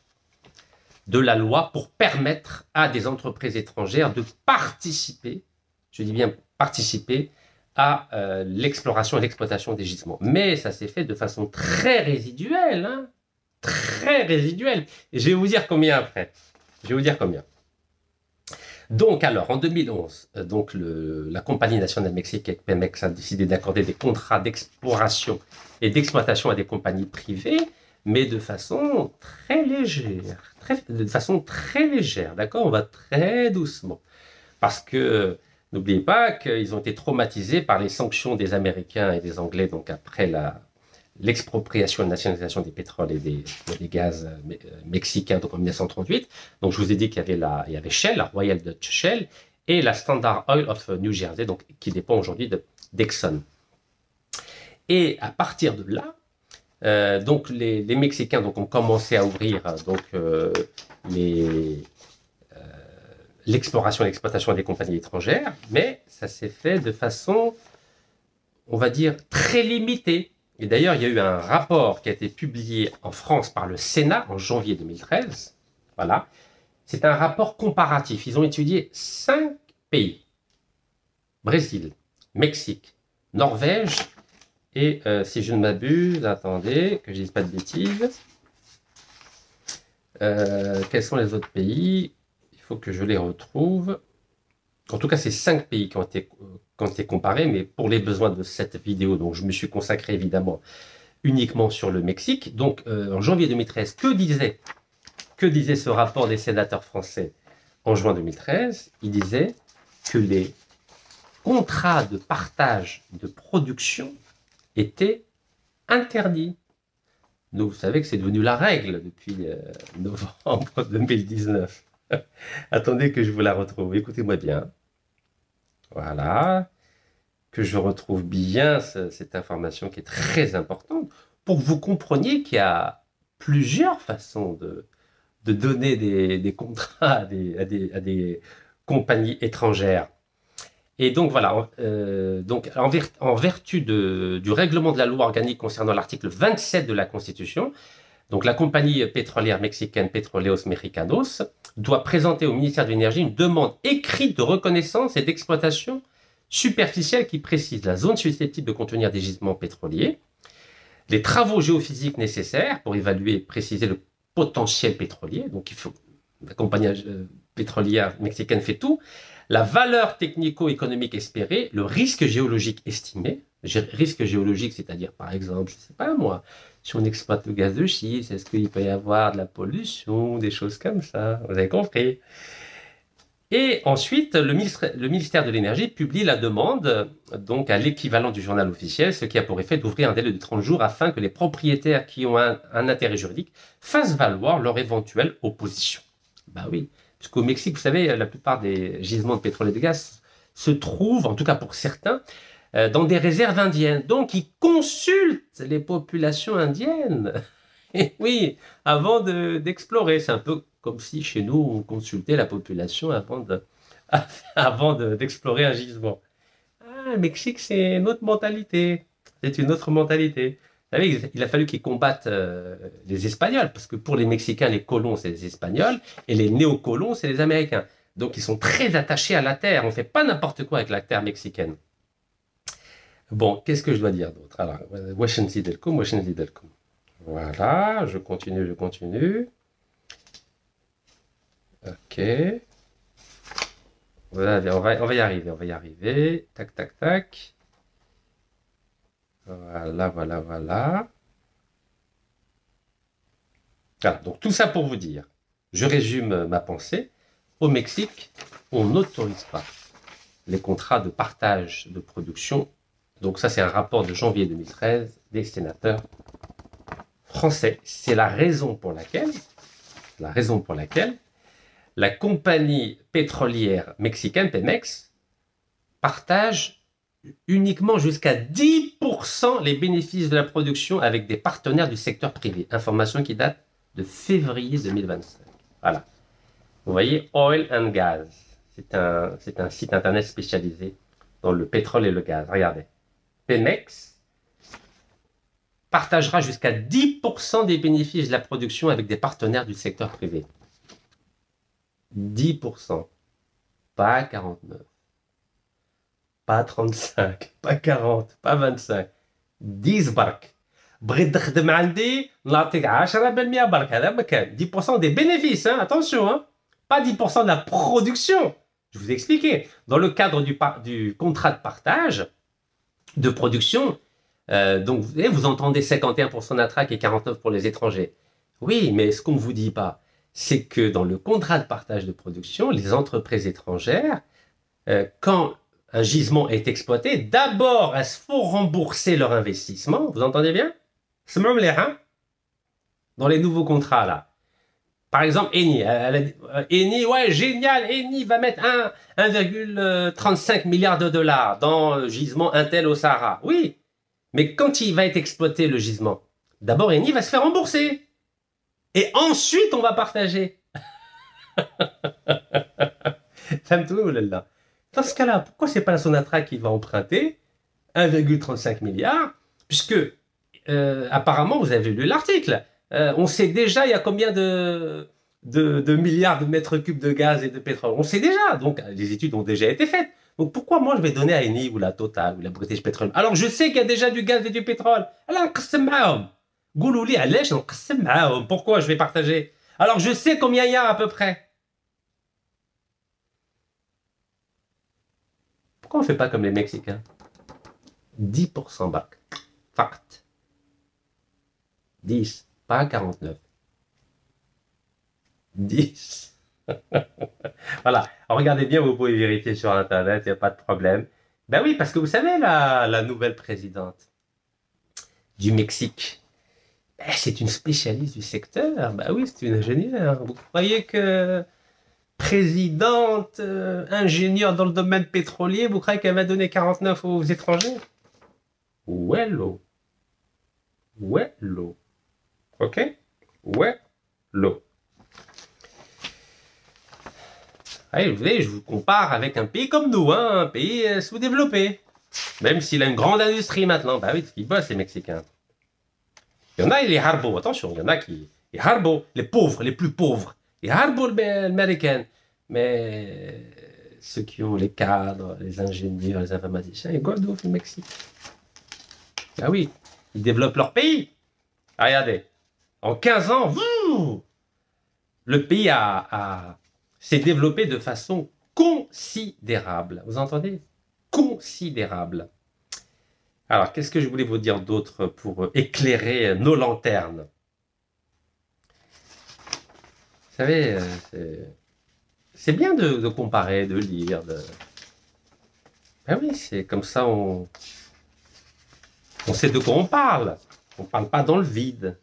de la loi pour permettre à des entreprises étrangères de participer, je dis bien participer, à l'exploration et l'exploitation des gisements. Mais ça s'est fait de façon très résiduelle, hein, très résiduelle. Et je vais vous dire combien après. Je vais vous dire combien. Donc alors, en 2011, donc la compagnie nationale mexicaine Pemex a décidé d'accorder des contrats d'exploration et d'exploitation à des compagnies privées, mais de façon très légère, d'accord? On va très doucement. Parce que, n'oubliez pas qu'ils ont été traumatisés par les sanctions des Américains et des Anglais, donc après l'expropriation et la nationalisation des pétroles et des gaz mexicains donc en 1938. Donc je vous ai dit qu'il y avait Shell, la Royal Dutch Shell, et la Standard Oil of New Jersey, donc, qui dépend aujourd'hui d'Exxon. Et à partir de là, donc les Mexicains donc, ont commencé à ouvrir l'exploration et l'exploitation des compagnies étrangères, mais ça s'est fait de façon, on va dire, très limitée. Et d'ailleurs, il y a eu un rapport qui a été publié en France par le Sénat en janvier 2013. Voilà. C'est un rapport comparatif. Ils ont étudié 5 pays. Brésil, Mexique, Norvège et, si je ne m'abuse, attendez, que je ne dise pas de bêtises. Quels sont les autres pays? Il faut que je les retrouve. En tout cas, c'est 5 pays qui ont été comparés, mais pour les besoins de cette vidéo, donc je me suis consacré évidemment uniquement sur le Mexique. Donc, en janvier 2013, que disait ce rapport des sénateurs français en juin 2013? Il disait que les contrats de partage de production étaient interdits. Donc, vous savez que c'est devenu la règle depuis novembre 2019. Attendez que je vous la retrouve. Écoutez-moi bien. Voilà. Que je retrouve bien cette information qui est très importante pour que vous compreniez qu'il y a plusieurs façons de donner des contrats à des compagnies étrangères. Et donc voilà, en vertu du règlement de la loi organique concernant l'article 27 de la Constitution, donc la compagnie pétrolière mexicaine Petróleos Mexicanos doit présenter au ministère de l'Énergie une demande écrite de reconnaissance et d'exploitation superficielle qui précise la zone susceptible de contenir des gisements pétroliers, les travaux géophysiques nécessaires pour évaluer et préciser le potentiel pétrolier, donc la compagnie pétrolière mexicaine fait tout, la valeur technico-économique espérée, le risque géologique estimé, risque géologique, c'est-à-dire par exemple, je ne sais pas moi, si on exploite le gaz de schiste, est-ce qu'il peut y avoir de la pollution, des choses comme ça, vous avez compris. Et ensuite, le ministère de l'Énergie publie la demande donc à l'équivalent du journal officiel, ce qui a pour effet d'ouvrir un délai de 30 jours afin que les propriétaires qui ont un intérêt juridique fassent valoir leur éventuelle opposition. Ben oui, parce qu'au Mexique, vous savez, la plupart des gisements de pétrole et de gaz se trouvent, en tout cas pour certains, dans des réserves indiennes. Donc, ils consultent les populations indiennes. Et oui, avant d'explorer. C'est un peu comme si chez nous, on consultait la population avant d'explorer un gisement. Ah, le Mexique, c'est une autre mentalité. C'est une autre mentalité. Vous savez, il a fallu qu'ils combattent les Espagnols, parce que pour les Mexicains, les colons, c'est les Espagnols, et les néocolons, c'est les Américains. Donc, ils sont très attachés à la terre. On ne fait pas n'importe quoi avec la terre mexicaine. Bon, qu'est-ce que je dois dire d'autre? Alors, Washington Delcom. Voilà, je continue. Ok. Voilà, on va y arriver. Tac, tac, tac. Voilà. Voilà, donc tout ça pour vous dire, je résume ma pensée. Au Mexique, on n'autorise pas les contrats de partage de production. Donc ça, c'est un rapport de janvier 2013 des sénateurs français. C'est la raison pour laquelle la compagnie pétrolière mexicaine, Pemex, partage uniquement jusqu'à 10% les bénéfices de la production avec des partenaires du secteur privé. Information qui date de février 2025. Voilà. Vous voyez, Oil and Gas. C'est un site internet spécialisé dans le pétrole et le gaz. Regardez. Pemex partagera jusqu'à 10% des bénéfices de la production avec des partenaires du secteur privé. 10%. Pas 49. Pas 35. Pas 40. Pas 25. 10 برك. بغيت تخدم عندي نعطيك 10% برك. هذا مكان. 10% des bénéfices. Hein? Attention. Hein? Pas 10% de la production. Je vous ai expliqué. Dans le cadre du contrat de partage de production, donc vous entendez 51% d'Atrac et 49% pour les étrangers. Oui, mais ce qu'on ne vous dit pas, c'est que dans le contrat de partage de production, les entreprises étrangères, quand un gisement est exploité, d'abord, elles se font rembourser leur investissement. Vous entendez bien? Hein? Dans les nouveaux contrats, là. Par exemple, Eni. Eni, ouais, génial, Eni va mettre 1,35 milliard de dollars dans le gisement Intel au Sahara. Oui, mais quand il va être exploité, le gisement, d'abord, Eni va se faire rembourser. Et ensuite, on va partager. Dans ce cas-là, pourquoi c'est pas la Sonatrach qui va emprunter 1,35 milliard? Puisque, apparemment, vous avez lu l'article. On sait déjà il y a combien de milliards de mètres cubes de gaz et de pétrole. On sait déjà. Donc, les études ont déjà été faites. Donc, pourquoi moi, je vais donner à Eni ou la Total ou la British Petroleum? Alors, je sais qu'il y a déjà du gaz et du pétrole. Alors, pourquoi je vais partager? Alors, je sais combien il y a à peu près. Pourquoi on ne fait pas comme les Mexicains? 10% bac. Fact. 10, pas 49. 10. Voilà. Alors, regardez bien, vous pouvez vérifier sur Internet, il n'y a pas de problème. Ben oui, parce que vous savez, la nouvelle présidente du Mexique, ben, c'est une spécialiste du secteur. Ben oui, c'est une ingénieure. Vous croyez que présidente, ingénieure dans le domaine pétrolier, vous croyez qu'elle va donner 49 aux étrangers? Wello. Wello. Ok? Wello. Allez, vous voyez, je vous compare avec un pays comme nous, hein, un pays sous-développé. Même s'il a une grande industrie maintenant. Bah oui, ils bossent, les Mexicains. Il y en a, les harbos, attention, il y en a qui... Les harbos, les pauvres, les plus pauvres. Les harbos américains. Mais ceux qui ont les cadres, les ingénieurs, les informaticiens, ils goûtent au Mexique. Ah oui, ils développent leur pays. Ah, regardez, en 15 ans, le pays s'est développé de façon considérable. Vous entendez? Considérable. Alors, qu'est-ce que je voulais vous dire d'autre pour éclairer nos lanternes? Vous savez, c'est bien de comparer, de lire. Ben oui, c'est comme ça, on sait de quoi on parle. On ne parle pas dans le vide.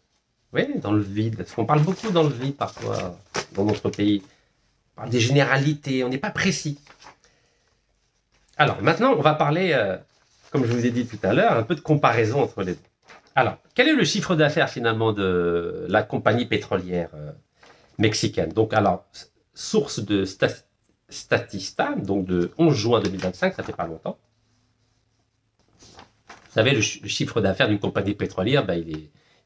Oui, dans le vide. Parce qu'on parle beaucoup dans le vide parfois, dans notre pays. On parle des généralités, on n'est pas précis. Alors, maintenant, on va parler, comme je vous ai dit tout à l'heure, un peu de comparaison entre les deux. Alors, quel est le chiffre d'affaires finalement de la compagnie pétrolière mexicaine? Donc, alors, source de Statista, donc de 11 juin 2025, ça fait pas longtemps. Vous savez, le chiffre d'affaires d'une compagnie pétrolière, ben,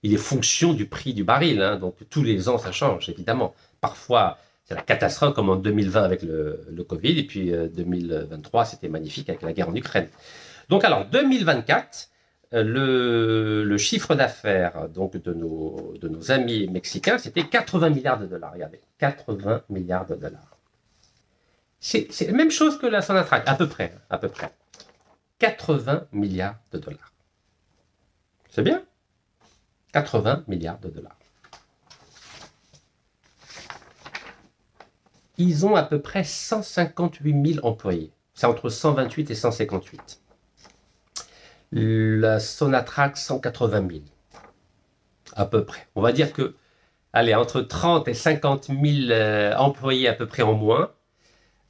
il est fonction du prix du baril. Hein, donc, tous les ans, ça change, évidemment. Parfois, c'est la catastrophe, comme en 2020 avec le Covid, et puis 2023, c'était magnifique avec la guerre en Ukraine. Donc, alors, 2024, le chiffre d'affaires donc de nos amis mexicains, c'était 80 milliards de dollars. Regardez, 80 milliards de dollars. C'est la même chose que la Sonatrach, à peu près. 80 milliards de dollars. C'est bien? 80 milliards de dollars. Ils ont à peu près 158 000 employés. C'est entre 128 et 158. La Sonatrach, 180 000. À peu près. On va dire que, allez, entre 30 et 50 000 employés à peu près en moins.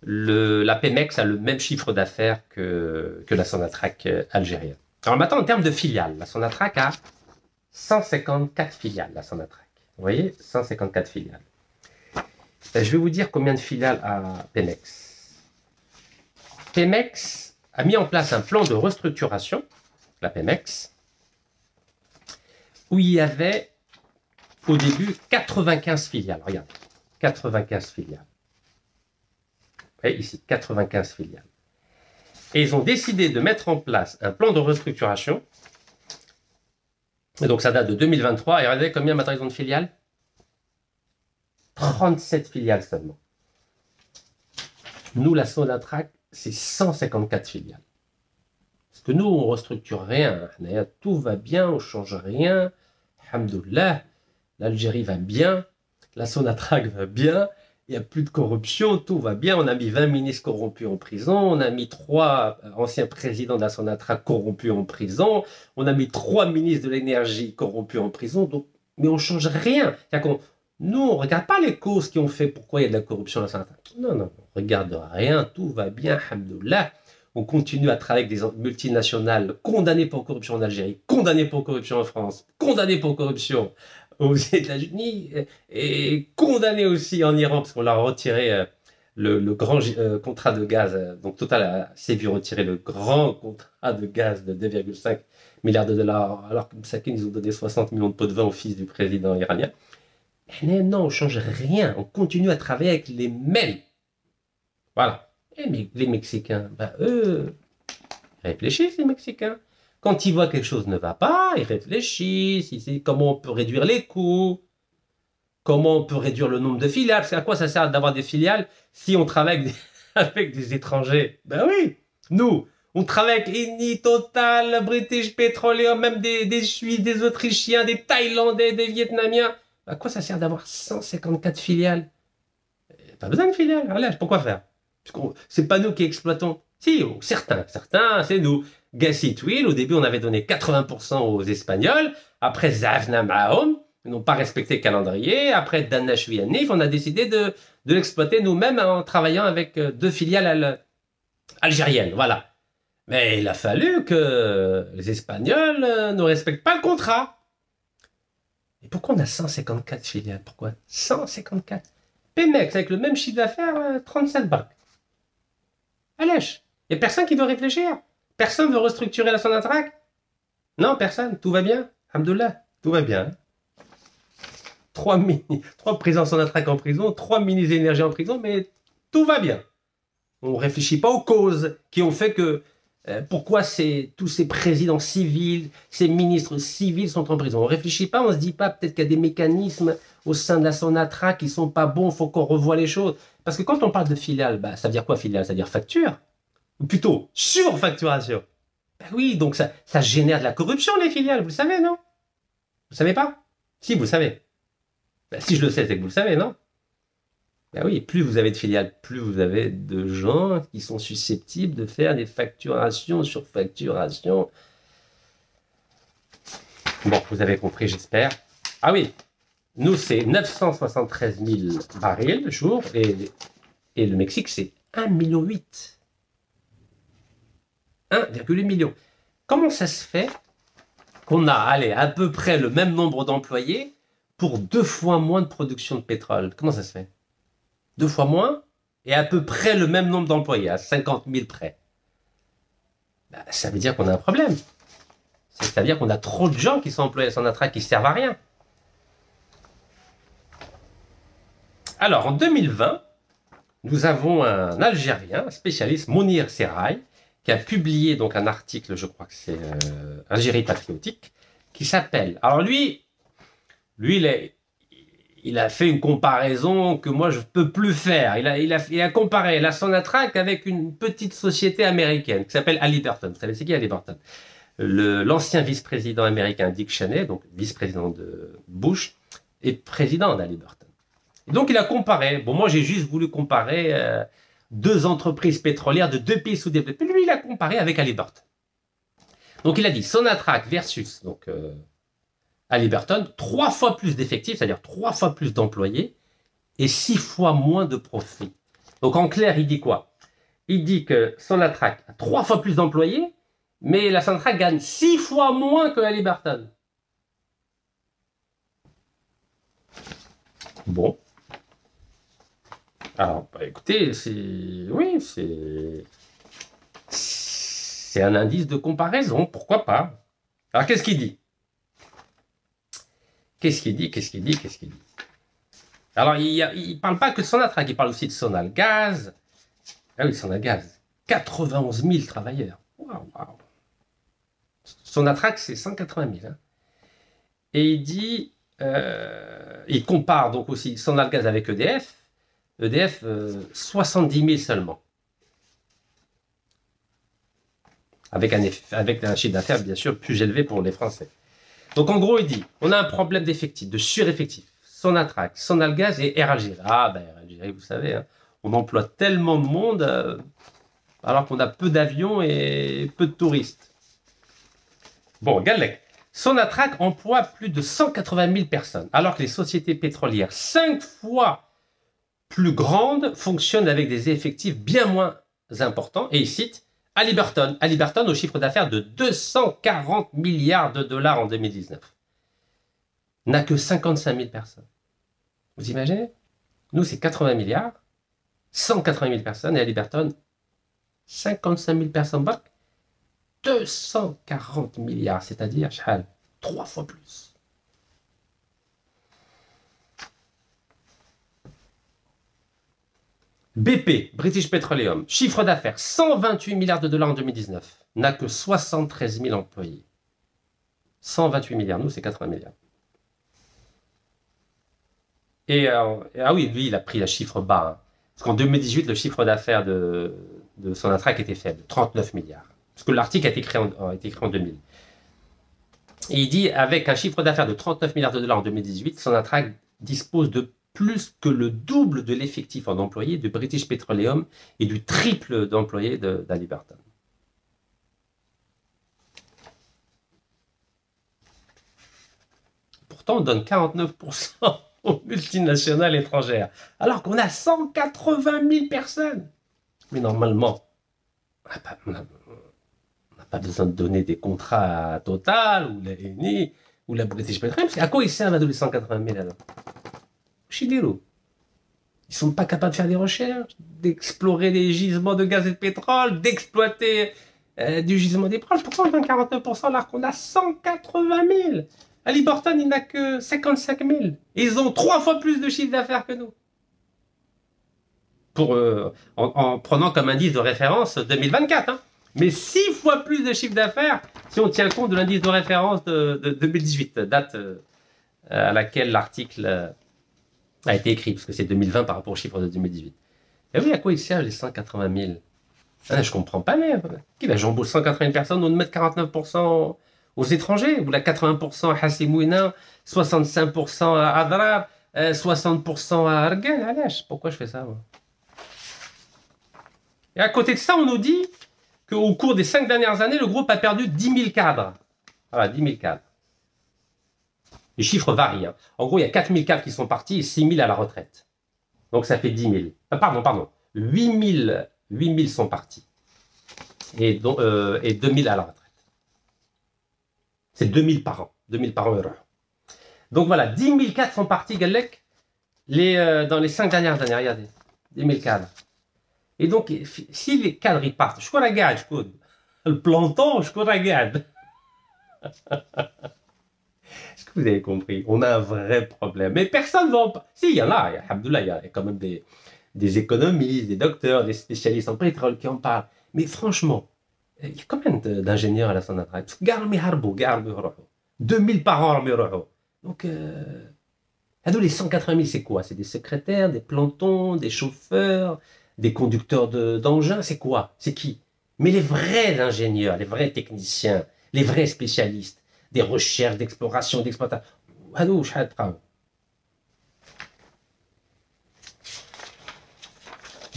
La Pemex a le même chiffre d'affaires que la Sonatrach algérienne. Alors maintenant, en termes de filiales, la Sonatrach a 154 filiales, la Sonatrach. Vous voyez, 154 filiales. Je vais vous dire combien de filiales a Pemex. Pemex a mis en place un plan de restructuration, la Pemex, où il y avait au début 95 filiales. Regardez, 95 filiales. Vous voyez ici, 95 filiales. Et ils ont décidé de mettre en place un plan de restructuration. Et donc ça date de 2023. Et regardez combien maintenant ils ont de filiales? 37 filiales seulement. Nous, la Sonatrach, c'est 154 filiales. Parce que nous, on ne restructure rien. Tout va bien, on ne change rien. Alhamdoulilah, l'Algérie va bien, la Sonatrach va bien, il n'y a plus de corruption, tout va bien. On a mis 20 ministres corrompus en prison, on a mis 3 anciens présidents de la Sonatrach corrompus en prison, on a mis 3 ministres de l'énergie corrompus en prison, donc, mais on ne change rien. Nous, on ne regarde pas les causes qui ont fait pourquoi il y a de la corruption à la Sonatrach. Non, non, on ne regarde rien, tout va bien, alhamdoulilah. On continue à travailler avec des multinationales condamnées pour corruption en Algérie, condamnées pour corruption en France, condamnées pour corruption aux États-Unis et condamnées aussi en Iran parce qu'on leur a retiré le grand contrat de gaz. Donc Total s'est vu retirer le grand contrat de gaz de 2,5 milliards de dollars alors que Msakin nous ont donné 60 millions de pots de vin au fils du président iranien. Mais non, on ne change rien. On continue à travailler avec les mêmes. Voilà. Et les Mexicains, eux, réfléchissent les Mexicains. Quand ils voient que quelque chose ne va pas, ils réfléchissent. Ils disent comment on peut réduire les coûts, comment on peut réduire le nombre de filiales. Parce qu'à quoi ça sert d'avoir des filiales si on travaille avec avec des étrangers? Ben oui, nous, on travaille avec Eni, Total, British Petroleum, même des Suisses, des Autrichiens, des Thaïlandais, des Vietnamiens. À quoi ça sert d'avoir 154 filiales? Pas besoin de filiales. Voilà, pourquoi faire? C'est pas nous qui exploitons. Si, certains, c'est nous. Gassit Oil, au début, on avait donné 80% aux Espagnols. Après, Zavna Mahom, ils n'ont pas respecté le calendrier. Après, Danashvi Hanif, on a décidé de l'exploiter nous-mêmes en travaillant avec 2 filiales algériennes. Voilà. Mais il a fallu que les Espagnols ne respectent pas le contrat. Et pourquoi on a 154 filiales? Pourquoi 154? Pemex, avec le même chiffre d'affaires, 37 balles. Allèche, il n'y a personne qui veut réfléchir. Personne ne veut restructurer la Sonatrach. Non, personne. Tout va bien. Alhamdoulilah, tout va bien. 3 présidents Sonatrach en prison, 3 ministres d'énergie en prison, mais tout va bien. On ne réfléchit pas aux causes qui ont fait que pourquoi tous ces présidents civils, ces ministres civils sont en prison. On ne réfléchit pas, on ne se dit pas peut-être qu'il y a des mécanismes au sein de la Sonatrach qui ne sont pas bons, il faut qu'on revoie les choses. Parce que quand on parle de filiale, ça veut dire quoi filiale? Ça veut dire facture. Ou plutôt surfacturation. Ben oui, donc ça génère de la corruption les filiales, vous le savez, non? Vous ne savez pas? Si, vous le savez. Ben, si je le sais, c'est que vous le savez, non? Ben oui, plus vous avez de filiales, plus vous avez de gens qui sont susceptibles de faire des facturations sur facturation. Bon, vous avez compris, j'espère. Ah oui, nous, c'est 973 000 barils jour et le Mexique, c'est 1,8 million. 1,8 million. Comment ça se fait qu'on a à peu près le même nombre d'employés pour 2 fois moins de production de pétrole? Comment ça se fait? 2 fois moins et à peu près le même nombre d'employés, à 50 000 près. Ben, ça veut dire qu'on a un problème. C'est-à-dire qu'on a trop de gens qui sont employés à Sonatrach qui ne servent à rien. Alors, en 2020, nous avons un Algérien, un spécialiste, Mounir Serrail, qui a publié donc un article, je crois que c'est Algérie patriotique, qui s'appelle... Alors lui il a fait une comparaison que moi je ne peux plus faire. Il a comparé la Sonatrach avec une petite société américaine qui s'appelle Halliburton. Vous savez c'est qui Halliburton? L'ancien vice-président américain Dick Cheney, donc vice-président de Bush, est président d'Halliburton. Donc il a comparé, bon moi j'ai juste voulu comparer 2 entreprises pétrolières de 2 pays sous-développés. Lui il a comparé avec Halliburton. Donc il a dit Sonatrach versus donc, Halliburton, 3 fois plus d'effectifs, c'est-à-dire 3 fois plus d'employés et 6 fois moins de profit. Donc en clair il dit quoi? Il dit que Sonatrach a 3 fois plus d'employés, mais la Sonatrach gagne 6 fois moins que Halliburton. Bon. Alors, bah, écoutez, oui, c'est un indice de comparaison, pourquoi pas. Alors, qu'est-ce qu'il dit? Qu'est-ce qu'il dit? Qu'est-ce qu'il dit? Qu'est-ce qu'il dit? Alors, il ne parle pas que de Sonatrach, il parle aussi de Sonalgaz. Ah oui, Sonalgaz. 91 000 travailleurs. Waouh, waouh. Sonatrach, c'est 180 000. Hein. Et il dit, il compare donc aussi Sonalgaz avec EDF. EDF, 70 000 seulement. Avec un chiffre d'affaires, bien sûr, plus élevé pour les Français. Donc, en gros, il dit, on a un problème d'effectifs, de sureffectifs. Sonatrach, Sonalgaz et Air Algérie. Ah, ben, Air Algérie, vous savez, hein, on emploie tellement de monde alors qu'on a peu d'avions et peu de touristes. Bon, Galec. Sonatrach emploie plus de 180 000 personnes, alors que les sociétés pétrolières, 5 fois plus grandes, fonctionnent avec des effectifs bien moins importants. Et il cite Halliburton. Halliburton au chiffre d'affaires de 240 milliards de dollars en 2019. N'a que 55 000 personnes. Vous imaginez? Nous, c'est 80 milliards, 180 000 personnes, et Halliburton, 55 000 personnes. 240 milliards, c'est-à-dire 3 fois plus. BP, British Petroleum, chiffre d'affaires 128 milliards de dollars en 2019, n'a que 73 000 employés. 128 milliards, nous c'est 80 milliards. Ah oui, lui il a pris le chiffre bas. Hein. Parce qu'en 2018, le chiffre d'affaires de Sonatrach était faible, 39 milliards. Parce que l'article a été créé en 2000. Et il dit, avec un chiffre d'affaires de 39 milliards de dollars en 2018, Sonatrach dispose de plus que le double de l'effectif en employés de British Petroleum et du triple d'employés d'Hallyburton. Pourtant, on donne 49% aux multinationales étrangères, alors qu'on a 180 000 personnes. Mais normalement, on n'a pas besoin de donner des contrats à Total ou la Eni ou la British Petroleum. À quoi ils servent à donner 180 000 alors? Chidiro. Ils sont pas capables de faire des recherches, d'explorer des gisements de gaz et de pétrole, d'exploiter du gisement des pétrole. Pourquoi on donne 49% alors qu'on a 180 000? Halliburton, il n'a que 55 000. Et ils ont 3 fois plus de chiffre d'affaires que nous. En prenant comme indice de référence 2024. Hein. Mais 6 fois plus de chiffre d'affaires si on tient compte de l'indice de référence de 2018, date à laquelle l'article a été écrit, parce que c'est 2020 par rapport au chiffre de 2018. Et oui, à quoi ils servent les 180 000? Ah, je comprends pas, mais qui va j'embauche 180 000 personnes, on met 49% aux étrangers, ou la 80% à Hassimouina, 65% à Adrar, 60% à Argel. Allez, pourquoi je fais ça, moi? Et à côté de ça, on nous dit qu'au cours des 5 dernières années, le groupe a perdu 10 000 cadres. Voilà, 10 000 cadres. Les chiffres varient. Hein. En gros, il y a 4 000 cadres qui sont partis et 6 000 à la retraite. Donc ça fait 10 000. Ah, pardon. 8 000 sont partis. Et 2 000 à la retraite. C'est 2 000 par an. 2 000 par an heureux. Donc voilà, 10 000 cadres sont partis, Galek, dans les 5 dernières années. Regardez, 10 000 cadres. Et donc, si les cadres ils partent, je crois la garde, je crois. Le planton, je crois la garde. Est-ce que vous avez compris? On a un vrai problème. Mais personne ne va en... Si, il y en a. Alhamdoulilah, il y a quand même des économistes, des docteurs, des spécialistes en pétrole qui en parlent. Mais franchement, il y a combien d'ingénieurs à la Sonatrach? 2000 par an. Donc, les 180 000, c'est quoi? C'est des secrétaires, des plantons, des chauffeurs, des conducteurs d'engins, c'est quoi? C'est qui? Mais les vrais ingénieurs, les vrais techniciens, les vrais spécialistes, des recherches, d'exploration, d'exploitation.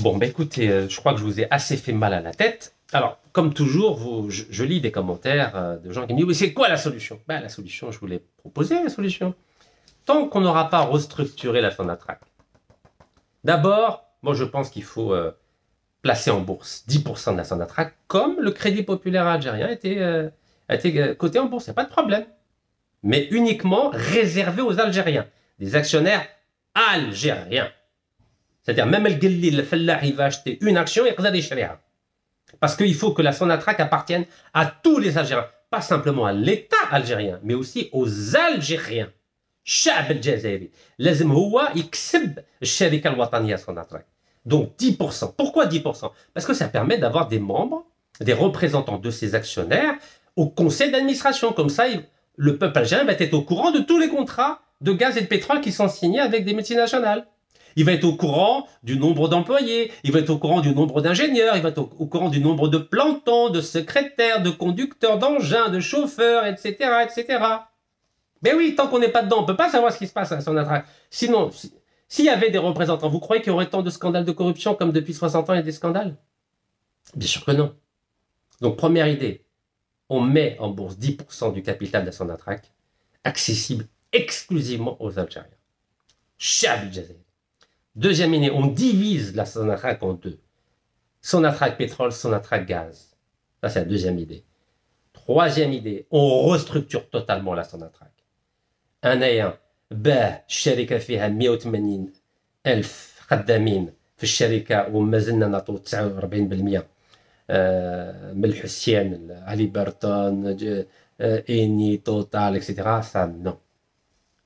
Bon, ben écoutez, je crois que je vous ai assez fait mal à la tête. Alors, comme toujours, je lis des commentaires de gens qui me disent « Oui, c'est quoi la solution ?» Ben, la solution, je vous l'ai proposé, la solution. Tant qu'on n'aura pas restructuré la Sonatrach. D'abord, moi, je pense qu'il faut placer en bourse 10% de la Sonatrach, comme le Crédit Populaire Algérien a été coté en bourse, il n'y a pas de problème. Mais uniquement réservé aux Algériens, des actionnaires algériens. C'est-à-dire, même le fellah, il va acheter une action et il va. Parce qu'il faut que la Sonatrach appartienne à tous les Algériens. Pas simplement à l'État algérien, mais aussi aux Algériens. الشعب الجزائري لازم هو يكسب الشركة الوطنية Sonatrach. Donc 10%. Pourquoi 10%? Parce que ça permet d'avoir des membres, des représentants de ces actionnaires au conseil d'administration. Comme ça, le peuple algérien va être au courant de tous les contrats de gaz et de pétrole qui sont signés avec des multinationales. Il va être au courant du nombre d'employés, il va être au courant du nombre d'ingénieurs, il va être au courant du nombre de plantons, de secrétaires, de conducteurs d'engins, de chauffeurs, etc., etc. Mais oui, tant qu'on n'est pas dedans, on ne peut pas savoir ce qui se passe à Sonatrach. Sinon, s'il y avait des représentants, vous croyez qu'il y aurait tant de scandales de corruption comme depuis 60 ans il y a des scandales? Bien sûr que non. Donc, première idée, on met en bourse 10% du capital de la Sonatrach, accessible exclusivement aux Algériens. Chab Jazair. Deuxième idée, on divise la Sonatrach en deux. Sonatrach pétrole, Sonatrach gaz. Ça, c'est la deuxième idée. Troisième idée, on restructure totalement la Sonatrach. أنايا باه الشركة فيها 180 ألف خدامين في الشركة وما زلنا نعطوا 49% من الحسيان علي بارتون إني توتال etc. Ça non.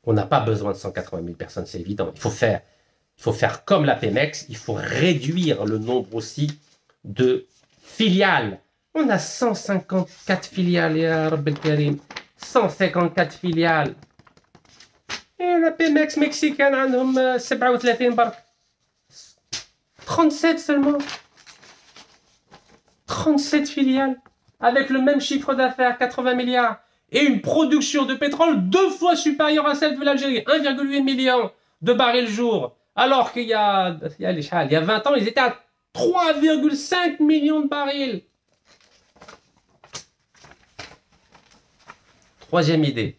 On n'a pas besoin de 180 000 personnes, c'est évident. Il faut faire comme la Pemex, il faut réduire le nombre aussi de filiales. On a 154 filiales, ya Rabbi al-Karim. 154 filiales. Et la Pemex mexicaine, عندهم 37 برك. 37 seulement. 37 filiales. Avec le même chiffre d'affaires, 80 milliards. Et une production de pétrole 2 fois supérieure à celle de l'Algérie. 1,8 million de barils jour. Alors qu'il y a 20 ans, ils étaient à 3,5 millions de barils. Troisième idée.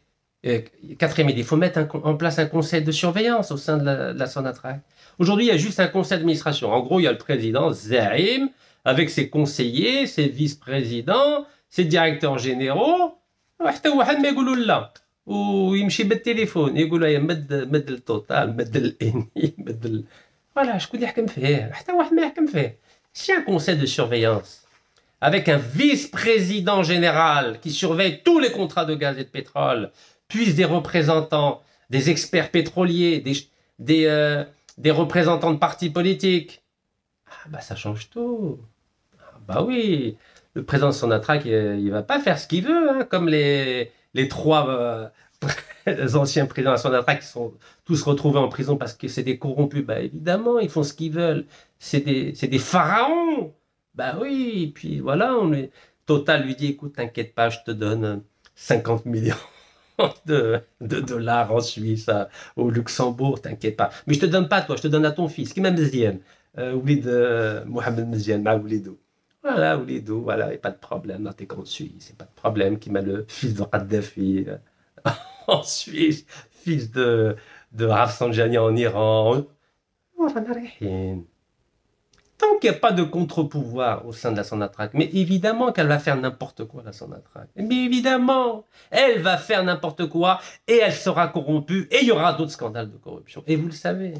Quatrième idée, il faut mettre en place un conseil de surveillance au sein de la Sonatrach. Aujourd'hui, il y a juste un conseil d'administration. En gros, il y a le président, Zaïm, avec ses conseillers, ses vice-présidents, ses directeurs généraux. حتى واحد ما يقولوا لا ويمشي بالتليفون يقول له مد التوتال مد الاني مد فوالا شكون يحكم فيه حتى واحد ما يحكم فيه. C'est un conseil de surveillance avec un vice-président général qui surveille tous les contrats de gaz et de pétrole, puis des représentants, des experts pétroliers, des représentants de partis politiques. Ah bah ça change tout. Ah bah oui, le président de Sonatrach, il va pas faire ce qu'il veut, hein, comme les trois anciens présidents de Sonatrach qui sont tous retrouvés en prison parce que c'est des corrompus. Bah évidemment, ils font ce qu'ils veulent. C'est des pharaons. Bah oui, et puis voilà, Total lui dit, écoute, t'inquiète pas, je te donne 50 millions de dollars en Suisse, au Luxembourg, t'inquiète pas. Mais je te donne pas toi, je te donne à ton fils, qui est même Mziane, Mohamed Mziane, ma Oulidou. Voilà, Oulidou, voilà, il n'y a pas de problème dans tes comptes suisses, c'est pas de problème, qui met le fils de Kadhafi en Suisse, fils de Rafsanjani en Iran. Voilà, rien. Tant qu'il n'y a pas de contre-pouvoir au sein de la Sonatrach, mais évidemment qu'elle va faire n'importe quoi, la Sonatrach. Mais évidemment, elle va faire n'importe quoi et elle sera corrompue et il y aura d'autres scandales de corruption. Et vous le savez.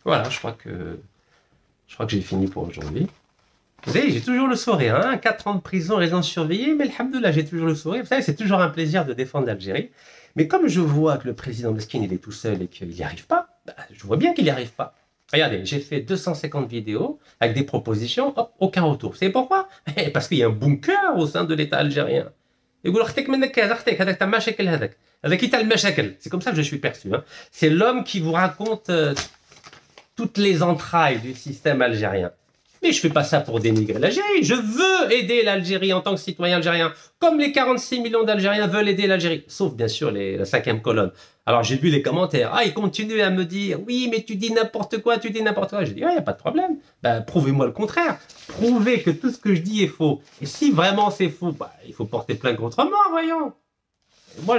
Voilà, je crois que j'ai fini pour aujourd'hui. Vous savez, j'ai toujours le sourire, hein, 4 ans de prison, résidence surveillée, mais alhamdoulilah, j'ai toujours le sourire. Vous savez, c'est toujours un plaisir de défendre l'Algérie. Mais comme je vois que le président Meskin, il est tout seul et qu'il n'y arrive pas, bah, je vois bien qu'il n'y arrive pas. Regardez, j'ai fait 250 vidéos avec des propositions, hop, aucun retour. Vous savez pourquoi? Parce qu'il y a un bunker au sein de l'État algérien. C'est comme ça que je suis perçu. Hein. C'est l'homme qui vous raconte toutes les entrailles du système algérien. Mais je ne fais pas ça pour dénigrer l'Algérie. Je veux aider l'Algérie en tant que citoyen algérien, comme les 46 millions d'Algériens veulent aider l'Algérie, sauf bien sûr la 5e colonne. Alors j'ai lu les commentaires. Ah, ils continuent à me dire, oui, mais tu dis n'importe quoi, tu dis n'importe quoi. Je dis, il n'y a pas de problème. Ben, prouvez-moi le contraire. Prouvez que tout ce que je dis est faux. Et si vraiment c'est faux, bah, il faut porter plainte contre moi, voyons. Moi,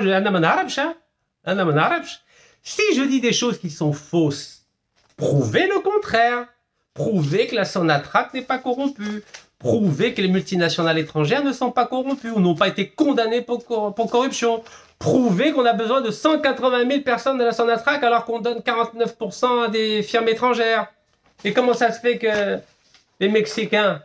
si je dis des choses qui sont fausses, prouvez le contraire. Prouvez que la Sonatrach n'est pas corrompue. Prouver que les multinationales étrangères ne sont pas corrompues ou n'ont pas été condamnées pour corruption. Prouver qu'on a besoin de 180 000 personnes de la Sonatrach alors qu'on donne 49% à des firmes étrangères. Et comment ça se fait que les Mexicains,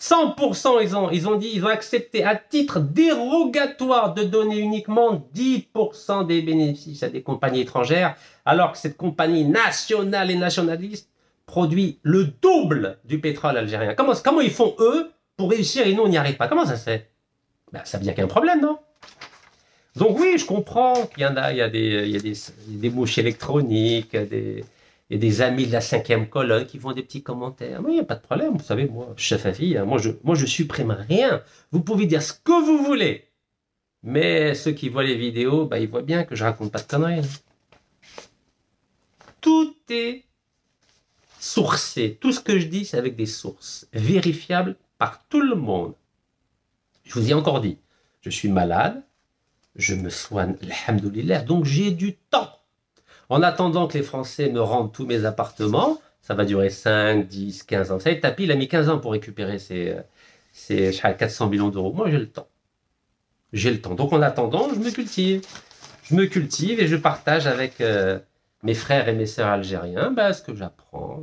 100%, ils ont accepté à titre dérogatoire de donner uniquement 10% des bénéfices à des compagnies étrangères, alors que cette compagnie nationale et nationaliste produit le double du pétrole algérien. Comment ils font, eux, pour réussir et nous, on n'y arrive pas? Comment ça se fait? Ben, ça veut dire qu'il y a un problème, non? Donc oui, je comprends qu'il y en a, il y a des mouches électroniques, et des amis de la 5e colonne qui font des petits commentaires. Mais il n'y a pas de problème, vous savez, moi, chef à fille, moi je supprime rien. Vous pouvez dire ce que vous voulez. Mais ceux qui voient les vidéos, bah, ils voient bien que je raconte pas de conneries. Tout est sourcé. Tout ce que je dis, c'est avec des sources vérifiables par tout le monde. Je vous ai encore dit, je suis malade, je me soigne, alhamdoulilah, donc j'ai du temps. En attendant que les Français me rendent tous mes appartements, ça va durer 5, 10, 15 ans. Vous savez, Tapi, il a mis 15 ans pour récupérer ses 400 millions d'euros. Moi, j'ai le temps. J'ai le temps. Donc, en attendant, je me cultive. Je me cultive et je partage avec mes frères et mes sœurs algériens ce que j'apprends.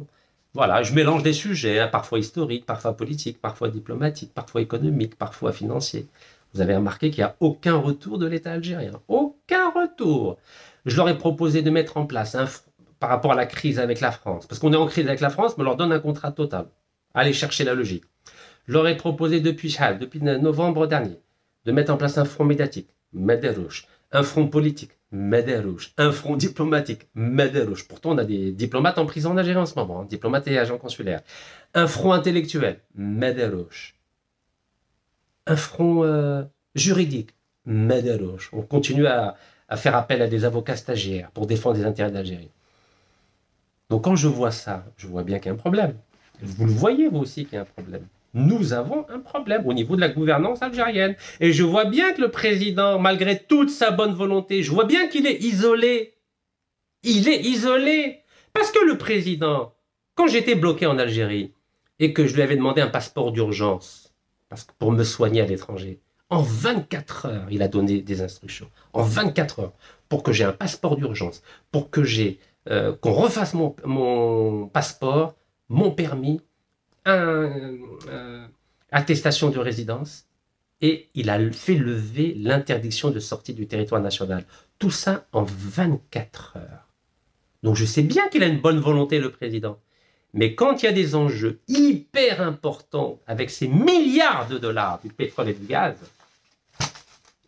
Voilà, je mélange des sujets, hein, parfois historiques, parfois politiques, parfois diplomatiques, parfois économiques, parfois financiers. Vous avez remarqué qu'il n'y a aucun retour de l'État algérien. Aucun retour. Je leur ai proposé de mettre en place par rapport à la crise avec la France, parce qu'on est en crise avec la France, mais on leur donne un contrat total. Allez chercher la logique. Je leur ai proposé depuis novembre dernier de mettre en place un front médiatique, Mederouche, un front politique, Mederouche, un front diplomatique, Mederouche. Pourtant, on a des diplomates en prison en Algérie en ce moment, hein, diplomates et agents consulaires. Un front intellectuel, Mederouche. Un front juridique, Mederouche. On continue à faire appel à des avocats stagiaires pour défendre les intérêts d'Algérie. Donc quand je vois ça, je vois bien qu'il y a un problème. Vous le voyez vous aussi qu'il y a un problème. Nous avons un problème au niveau de la gouvernance algérienne. Et je vois bien que le président, malgré toute sa bonne volonté, je vois bien qu'il est isolé. Il est isolé. Parce que le président, quand j'étais bloqué en Algérie et que je lui avais demandé un passeport d'urgence pour me soigner à l'étranger, en 24 heures, il a donné des instructions. En 24 heures, pour que j'ai un passeport d'urgence, pour que qu'on refasse mon passeport, mon permis, attestation de résidence, et il a fait lever l'interdiction de sortie du territoire national. Tout ça en 24 heures. Donc je sais bien qu'il a une bonne volonté, le président. Mais quand il y a des enjeux hyper importants avec ces milliards de dollars du pétrole et du gaz,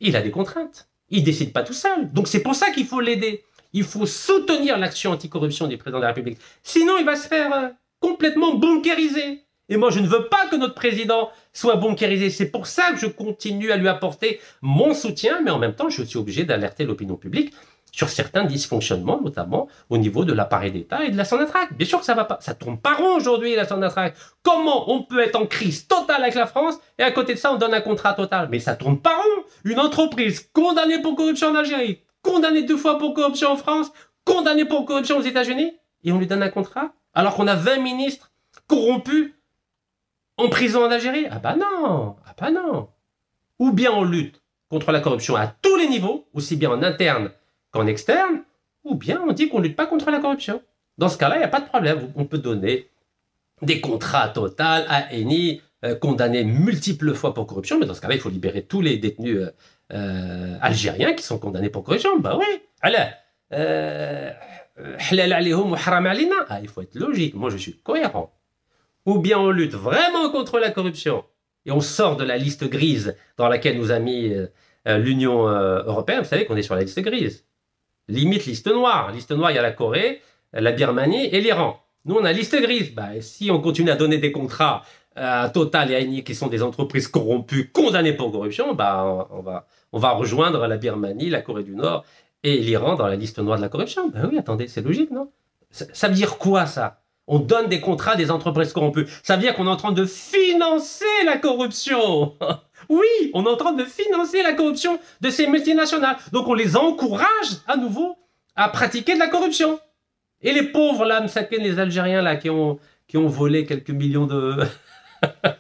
il a des contraintes. Il ne décide pas tout seul. Donc c'est pour ça qu'il faut l'aider. Il faut soutenir l'action anticorruption du président de la République. Sinon, il va se faire complètement bunkériser. Et moi, je ne veux pas que notre président soit bunkérisé. C'est pour ça que je continue à lui apporter mon soutien, mais en même temps, je suis obligé d'alerter l'opinion publique sur certains dysfonctionnements, notamment au niveau de l'appareil d'État et de la Sonatrach. Bien sûr que ça va pas, ça tourne pas rond aujourd'hui, la Sonatrach. Comment on peut être en crise totale avec la France et à côté de ça, on donne un contrat total? Mais ça tourne pas rond. Une entreprise condamnée pour corruption en Algérie, condamnée 2 fois pour corruption en France, condamnée pour corruption aux États-Unis, et on lui donne un contrat alors qu'on a 20 ministres corrompus en prison en Algérie? Ah bah non, ah bah non. Ou bien on lutte contre la corruption à tous les niveaux, aussi bien en interne qu'en externe, ou bien on dit qu'on ne lutte pas contre la corruption. Dans ce cas-là, il n'y a pas de problème. On peut donner des contrats Total à Eni, condamnés multiples fois pour corruption, mais dans ce cas-là, il faut libérer tous les détenus algériens qui sont condamnés pour corruption. Bah oui, halal alayhum wa haram alayna. Ah, il faut être logique, moi je suis cohérent. Ou bien on lutte vraiment contre la corruption et on sort de la liste grise dans laquelle nous a mis l'Union européenne. Vous savez qu'on est sur la liste grise. Limite liste noire. Liste noire, il y a la Corée, la Birmanie et l'Iran. Nous, on a liste grise. Bah, si on continue à donner des contrats à Total et à Eni, qui sont des entreprises corrompues, condamnées pour corruption, bah, on va rejoindre la Birmanie, la Corée du Nord et l'Iran dans la liste noire de la corruption. Bah oui, attendez, c'est logique, non? Ça veut dire quoi, ça? On donne des contrats à des entreprises corrompues. Ça veut dire qu'on est en train de financer la corruption. Oui, on est en train de financer la corruption de ces multinationales. Donc on les encourage à nouveau à pratiquer de la corruption. Et les pauvres là, les Algériens là qui ont volé quelques millions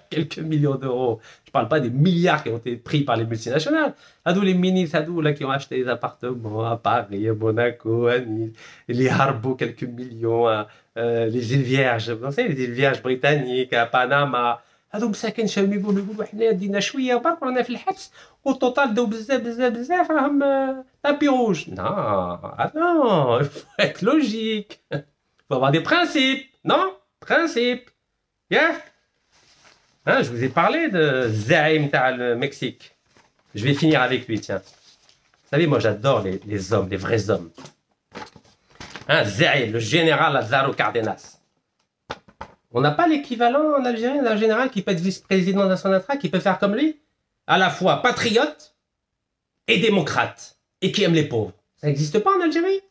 quelques millions d'euros. Je ne parle pas des milliards qui ont été pris par les multinationales. Adou les ministres, là, qui ont acheté des appartements à Paris, à Monaco, à Nice, les Harbo, quelques millions, les îles Vierges, vous savez, les îles Vierges britanniques, à Panama. هذو مساكن شاو يقولوا حنا دينا شويه برك رانا في الحبس والتوتال داو بزاف بزاف بزاف راهم تابي روج. Non, ah non, il faut être logique. Il faut avoir des principes, non? Principes. Yeah? Hein, je vous ai parlé de Zaïm le Mexique. Je vais finir avec lui, tiens. Vous savez, moi j'adore les hommes, les vrais hommes. Hein, Zaïm, le général Lázaro Cárdenas. On n'a pas l'équivalent en Algérie d'un général qui peut être vice-président de la Sonatra, qui peut faire comme lui? À la fois patriote et démocrate, et qui aime les pauvres. Ça n'existe pas en Algérie?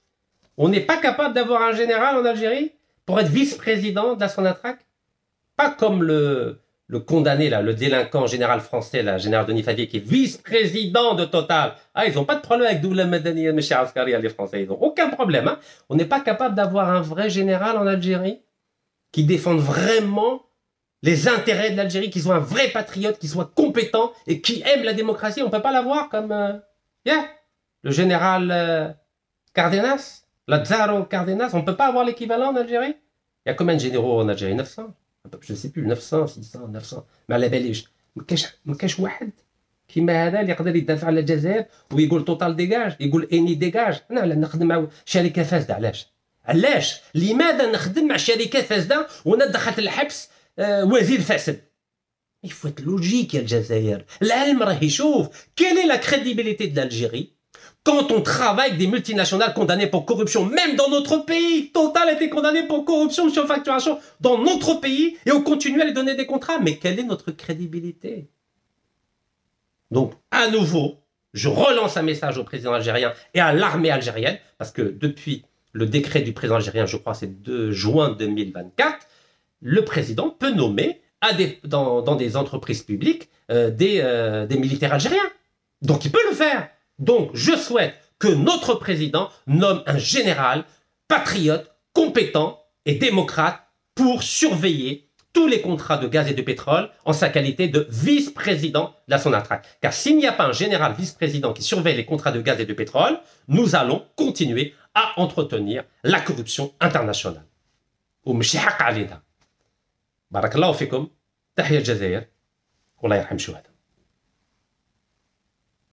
On n'est pas capable d'avoir un général en Algérie pour être vice-président de la Sonatrach? Pas comme le condamné, là, le délinquant général français, là, général Denis Favier, qui est vice-président de Total. Ah, ils n'ont pas de problème avec Doula Madani et M. Askari, les Français. Ils n'ont aucun problème. Hein. On n'est pas capable d'avoir un vrai général en Algérie qui défende vraiment les intérêts de l'Algérie, qui soit un vrai patriote, qui soit compétent et qui aime la démocratie. On ne peut pas l'avoir comme le général Cárdenas, Lázaro Cárdenas. On ne peut pas avoir l'équivalent en Algérie. Il y a combien de généraux en Algérie? 900. Je ne sais plus, 900, 600, 900. ما على باليش. ما كاش واحد كيما هذا اللي يقدر يدافع على الجزائر ويقول توتال ديجاج، يقول اني ديجاج. انا لا نخدم مع شركه فاسده. علاش؟ لماذا نخدم مع شركات فاسده وانا دخلت الحبس وزير فاسد؟ Il faut être logique يا الجزائر. العلم راه يشوف quelle est la crédibilité de l'Algérie quand on travaille avec des multinationales condamnées pour corruption, même dans notre pays. Total a été condamné pour corruption, surfacturation dans notre pays et on continue à les donner des contrats. Mais quelle est notre crédibilité? Donc, à nouveau, je relance un message au président algérien et à l'armée algérienne, parce que depuis le décret du président algérien, je crois c'est 2 juin 2024, le président peut nommer dans des entreprises publiques des militaires algériens. Donc, il peut le faire. Donc, je souhaite que notre président nomme un général patriote, compétent et démocrate pour surveiller tous les contrats de gaz et de pétrole en sa qualité de vice-président de la Sonatrach. Car s'il n'y a pas un général vice-président qui surveille les contrats de gaz et de pétrole, nous allons continuer à entretenir la corruption internationale. ومشي حق علينا. بارك الله فيكم. تحية الجزائر. والله يرحم شهداء.